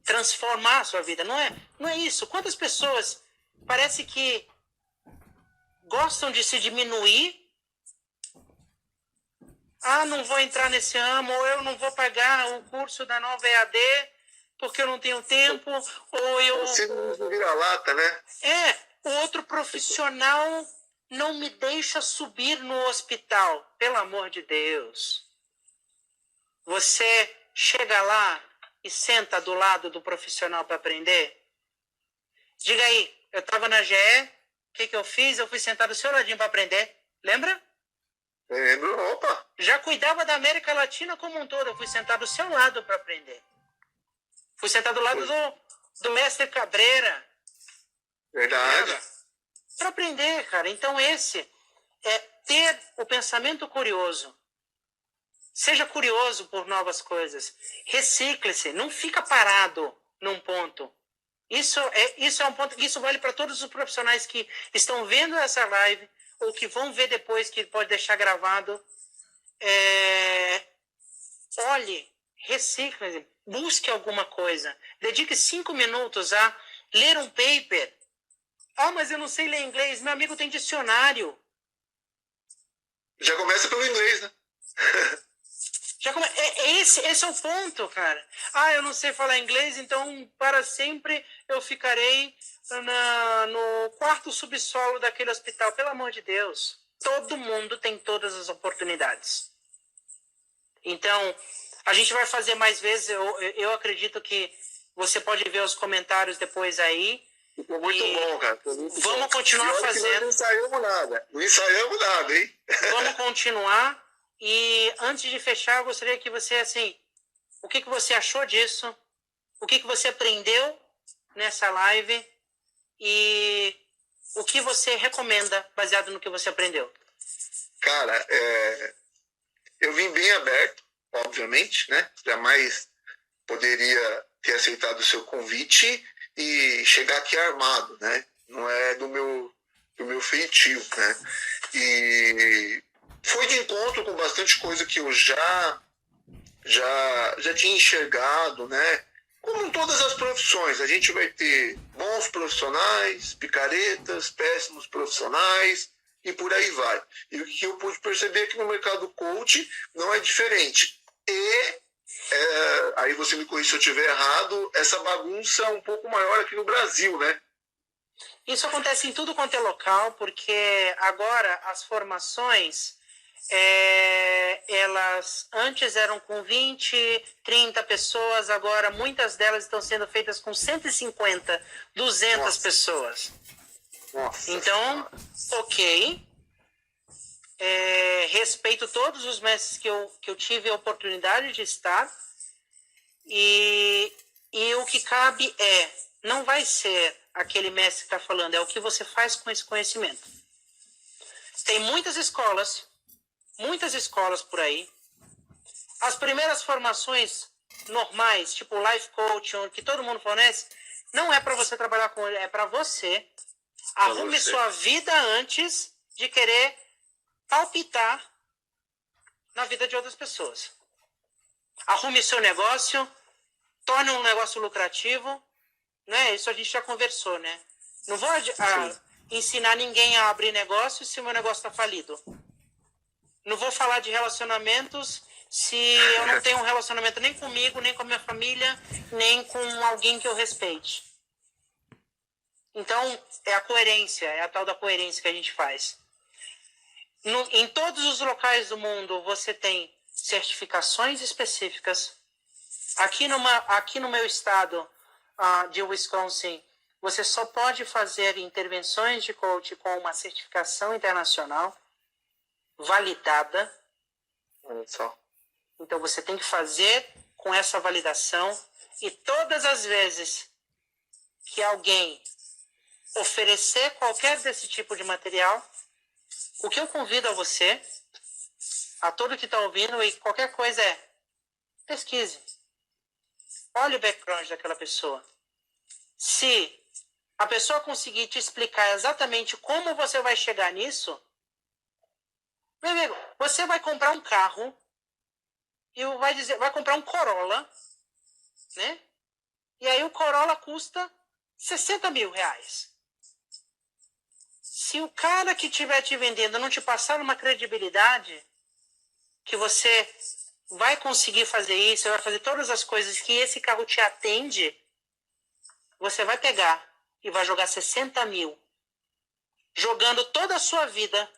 Transformar a sua vida. Não é isso. Quantas pessoas parece que gostam de se diminuir? Ah, não vou entrar nesse ramo, ou eu não vou pagar o curso da Nova EAD porque eu não tenho tempo, ou eu... Você não vira-lata, né? O outro profissional não me deixa subir no hospital. Pelo amor de Deus. Você chega lá e senta do lado do profissional para aprender? Diga aí, eu estava na GE, o que eu fiz? Eu fui sentar do seu ladinho para aprender. Lembra? Lembro, opa. Já cuidava da América Latina como um todo. Eu fui sentar do seu lado para aprender. Fui sentar do lado do mestre Cabreira. Verdade. Para aprender, cara. Então esse é ter o pensamento curioso. Seja curioso por novas coisas. Recicle-se. Não fica parado num ponto. Isso é um ponto que isso vale para todos os profissionais que estão vendo essa live ou que vão ver depois, que pode deixar gravado. Olhe, recicle, busque alguma coisa. Dedique 5 minutos a ler um paper. Ah, mas eu não sei ler inglês. Meu amigo tem dicionário. Já começa pelo inglês, né? Esse é o ponto, cara. Ah, eu não sei falar inglês, então para sempre eu ficarei no quarto subsolo daquele hospital. Pelo amor de Deus. Todo mundo tem todas as oportunidades. Então, a gente vai fazer mais vezes. Eu acredito que você pode ver os comentários depois aí. Ficou muito bom, cara. Muito vamos bom. continuar fazendo. Não ensaiamos nada. Não ensaiamos nada, hein? Vamos continuar. E antes de fechar, eu gostaria que você, assim, o que você achou disso? O que você aprendeu nessa live? E o que você recomenda baseado no que você aprendeu? Cara, eu vim bem aberto, obviamente, né? Jamais poderia ter aceitado o seu convite e chegar aqui armado, né? Não é do meu feitio, né? E foi de encontro com bastante coisa que eu já tinha enxergado, né? Como em todas as profissões, a gente vai ter bons profissionais, picaretas, péssimos profissionais e por aí vai. E o que eu pude perceber é que no mercado coach não é diferente. E aí você me corrige se eu estiver errado, essa bagunça é um pouco maior aqui no Brasil, né? Isso acontece em tudo quanto é local, porque agora as formações, elas antes eram com 20, 30 pessoas, agora muitas delas estão sendo feitas com 150, 200 Nossa. pessoas. Nossa. Então, ok. Respeito todos os mestres que eu tive a oportunidade de estar. E o que cabe não vai ser aquele mestre que está falando, é o que você faz com esse conhecimento. Tem muitas escolas por aí. As primeiras formações normais, tipo Life Coach, que todo mundo fornece, não é para você trabalhar com ele, é para você. Arrume sua vida antes de querer palpitar na vida de outras pessoas. Arrume seu negócio, torne um negócio lucrativo, né? Isso a gente já conversou, né? Não vou ensinar ninguém a abrir negócio se o meu negócio está falido. Não vou falar de relacionamentos se eu não tenho um relacionamento nem comigo, nem com a minha família, nem com alguém que eu respeite. Então, é a coerência, é a tal da coerência que a gente faz. Em todos os locais do mundo, você tem certificações específicas. Aqui no meu estado de Wisconsin, você só pode fazer intervenções de coach com uma certificação internacional validada. Olha só. Então, você tem que fazer com essa validação. E todas as vezes que alguém oferecer qualquer desse tipo de material, o que eu convido a você, a todo que está ouvindo, e qualquer coisa pesquise. Olhe o background daquela pessoa. Se a pessoa conseguir te explicar exatamente como você vai chegar nisso, meu amigo, você vai comprar um carro e vai comprar um Corolla, né? E aí o Corolla custa 60 mil reais. Se o cara que estiver te vendendo não te passar uma credibilidade que você vai conseguir fazer isso, vai fazer todas as coisas que esse carro te atende, você vai pegar e vai jogar 60 mil, jogando toda a sua vida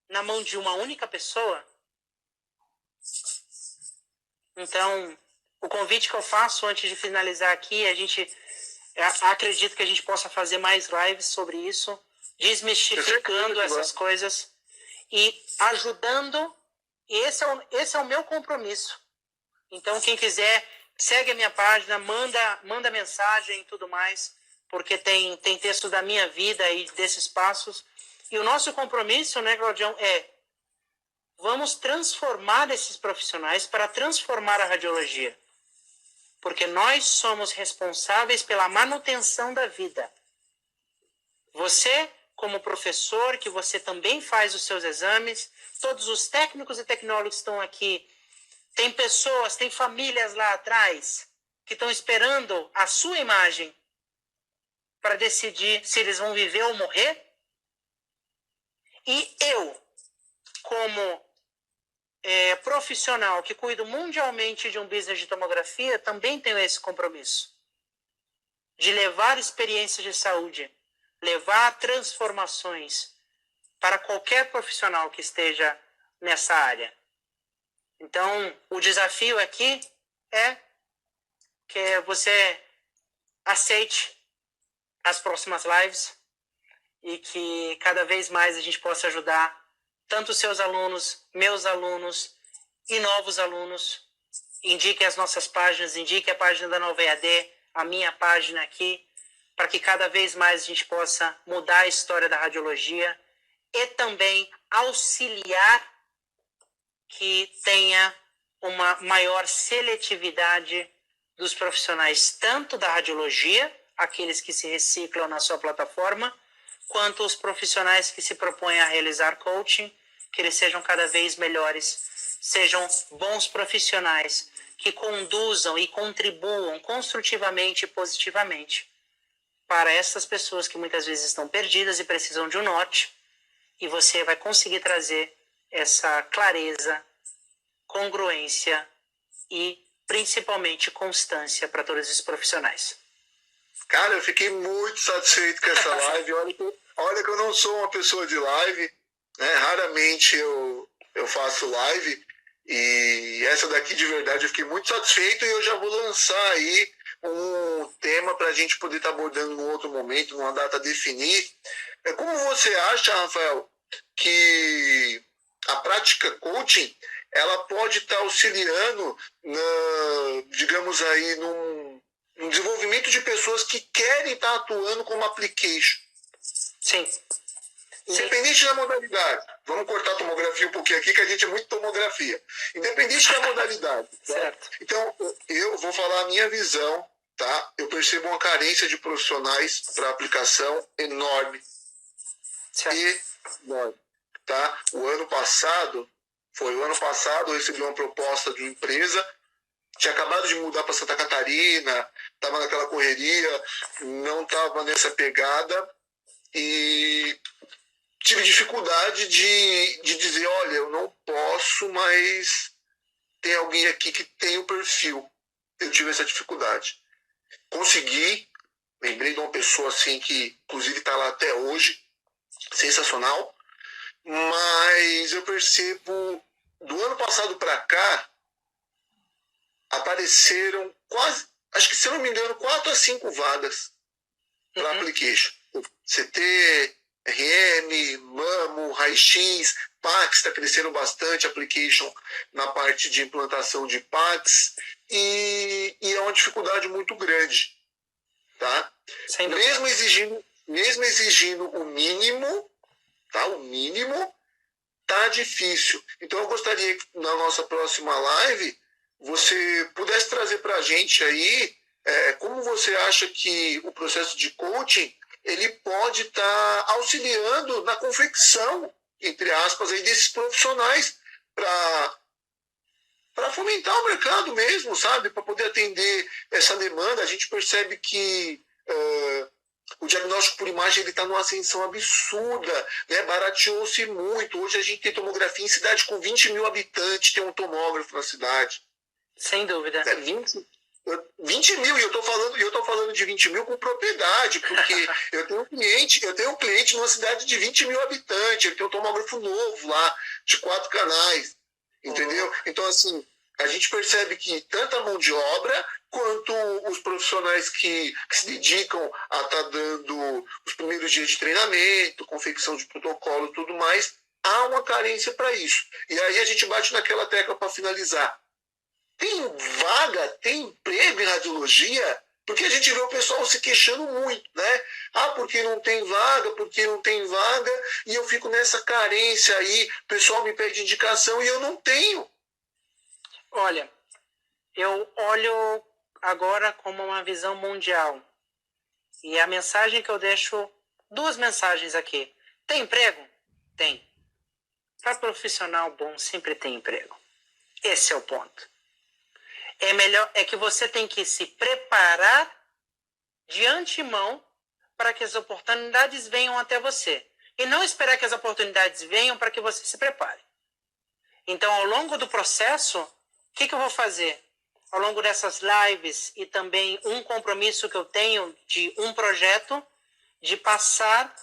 na mão de uma única pessoa. Então, o convite que eu faço antes de finalizar aqui, acredito que a gente possa fazer mais lives sobre isso, desmistificando essas coisas e ajudando. E esse é o meu compromisso. Então, quem quiser, segue a minha página, manda mensagem e tudo mais, porque tem texto da minha vida e desses passos. E o nosso compromisso, né, Claudião, vamos transformar esses profissionais para transformar a radiologia. Porque nós somos responsáveis pela manutenção da vida. Você, como professor, que você também faz os seus exames, todos os técnicos e tecnólogos que estão aqui, tem pessoas, tem famílias lá atrás que estão esperando a sua imagem para decidir se eles vão viver ou morrer. E eu, como profissional que cuido mundialmente de um business de tomografia, também tenho esse compromisso de levar experiências de saúde, levar transformações para qualquer profissional que esteja nessa área. Então, o desafio aqui é que você aceite as próximas lives e que cada vez mais a gente possa ajudar tanto os seus alunos, meus alunos e novos alunos. Indique as nossas páginas, indique a página da Nova EAD, a minha página aqui, para que cada vez mais a gente possa mudar a história da radiologia e também auxiliar que tenha uma maior seletividade dos profissionais, tanto da radiologia, aqueles que se reciclam na sua plataforma, quanto os profissionais que se propõem a realizar coaching, que eles sejam cada vez melhores, sejam bons profissionais, que conduzam e contribuam construtivamente e positivamente para essas pessoas que muitas vezes estão perdidas e precisam de um norte, e você vai conseguir trazer essa clareza, congruência e principalmente constância para todos esses profissionais. Cara, eu fiquei muito satisfeito com essa live. Olha que eu não sou uma pessoa de live, né? Raramente eu faço live, e essa daqui de verdade eu fiquei muito satisfeito, e eu já vou lançar aí um tema para a gente poder estar abordando num outro momento, numa data a definir. Como você acha, Rafael, que a prática coaching ela pode estar auxiliando, digamos aí, num desenvolvimento de pessoas que querem estar atuando como application? Sim. Independente da modalidade. Vamos cortar a tomografia um pouquinho aqui, que a gente é muito tomografia. Independente da modalidade. Tá? Certo. Então, eu vou falar a minha visão, tá? Eu percebo uma carência de profissionais para aplicação enorme. Certo. Enorme. Tá? O ano passado eu recebi uma proposta de uma empresa, tinha acabado de mudar para Santa Catarina, estava naquela correria, não estava nessa pegada, e tive dificuldade de dizer, olha, eu não posso, mas tem alguém aqui que tem o perfil. Eu tive essa dificuldade. Consegui, lembrei de uma pessoa assim que inclusive está lá até hoje, sensacional, mas eu percebo, do ano passado para cá, apareceram quase, acho que se eu não me engano, 4 a 5 vagas para application. CT, RM, Mamo, Raio-X, PACS está crescendo bastante, application na parte de implantação de PACS, e é uma dificuldade muito grande. Tá? Mesmo exigindo o mínimo, tá? O mínimo, tá difícil. Então eu gostaria que na nossa próxima live você pudesse trazer para a gente aí como você acha que o processo de coaching ele pode estar auxiliando na confecção, entre aspas, aí, desses profissionais para fomentar o mercado mesmo, sabe? Para poder atender essa demanda. A gente percebe que o diagnóstico por imagem está numa ascensão absurda, né? Barateou-se muito. Hoje a gente tem tomografia em cidade com 20 mil habitantes, tem um tomógrafo na cidade. Sem dúvida. 20 mil, e eu tô falando de 20 mil com propriedade, porque eu tenho um cliente numa cidade de 20 mil habitantes, ele tem um tomógrafo novo lá, de 4 canais, entendeu? Então, assim, a gente percebe que tanto a mão de obra, quanto os profissionais que se dedicam a estar dando os primeiros dias de treinamento, confecção de protocolo e tudo mais, há uma carência para isso. E aí a gente bate naquela tecla para finalizar. Tem vaga, tem emprego em radiologia? Porque a gente vê o pessoal se queixando muito, né? Porque não tem vaga, e eu fico nessa carência aí, o pessoal me pede indicação e eu não tenho. Olha, eu olho agora como uma visão mundial. E a mensagem que eu deixo, 2 mensagens aqui. Tem emprego? Tem. Para profissional bom, sempre tem emprego. Esse é o ponto. É que você tem que se preparar de antemão para que as oportunidades venham até você. E não esperar que as oportunidades venham para que você se prepare. Então, ao longo do processo, o que eu vou fazer? Ao longo dessas lives e também um compromisso que eu tenho de um projeto, de passar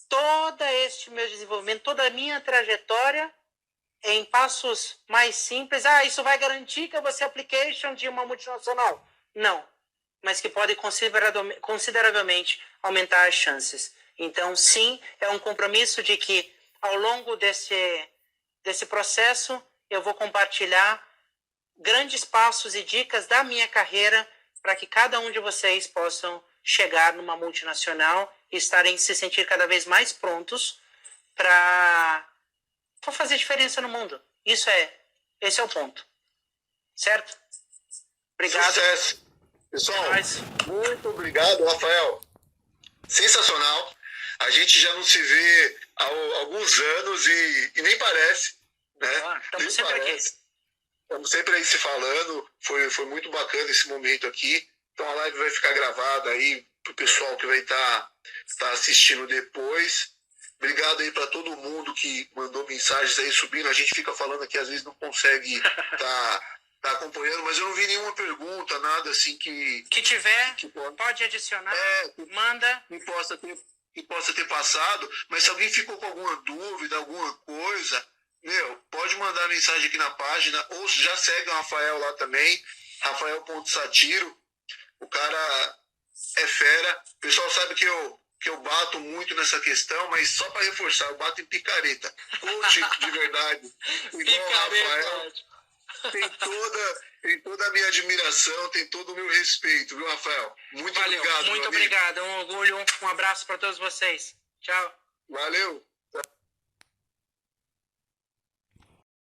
todo este meu desenvolvimento, toda a minha trajetória em passos mais simples. Isso vai garantir que eu vou ser application de uma multinacional? Não. mas que podem consideravelmente aumentar as chances. Então, sim, é um compromisso de que, ao longo desse processo, eu vou compartilhar grandes passos e dicas da minha carreira para que cada um de vocês possam chegar numa multinacional e estarem se sentir cada vez mais prontos para fazer diferença no mundo. Esse é o ponto. Certo? Obrigado. Sucesso. Pessoal, muito obrigado, Rafael. Sensacional. A gente já não se vê há alguns anos e nem parece, né? Estamos sempre aqui. Estamos sempre aí se falando. Foi muito bacana esse momento aqui. Então a live vai ficar gravada aí pro pessoal que vai estar assistindo depois. Obrigado aí para todo mundo que mandou mensagens aí subindo. A gente fica falando aqui, às vezes não consegue tá acompanhando, mas eu não vi nenhuma pergunta, nada assim que tiver, pode adicionar, manda. Que possa ter passado, mas se alguém ficou com alguma dúvida, alguma coisa, pode mandar mensagem aqui na página, ou já segue o Rafael lá também, Rafael.Satiro. O cara é fera. O pessoal sabe que eu bato muito nessa questão, mas só para reforçar, eu bato em picareta. Coach de verdade, igual o Rafael, tem toda a minha admiração, tem todo o meu respeito, viu, Rafael? Muito obrigado. Muito obrigado, um orgulho, um abraço para todos vocês. Tchau. Valeu.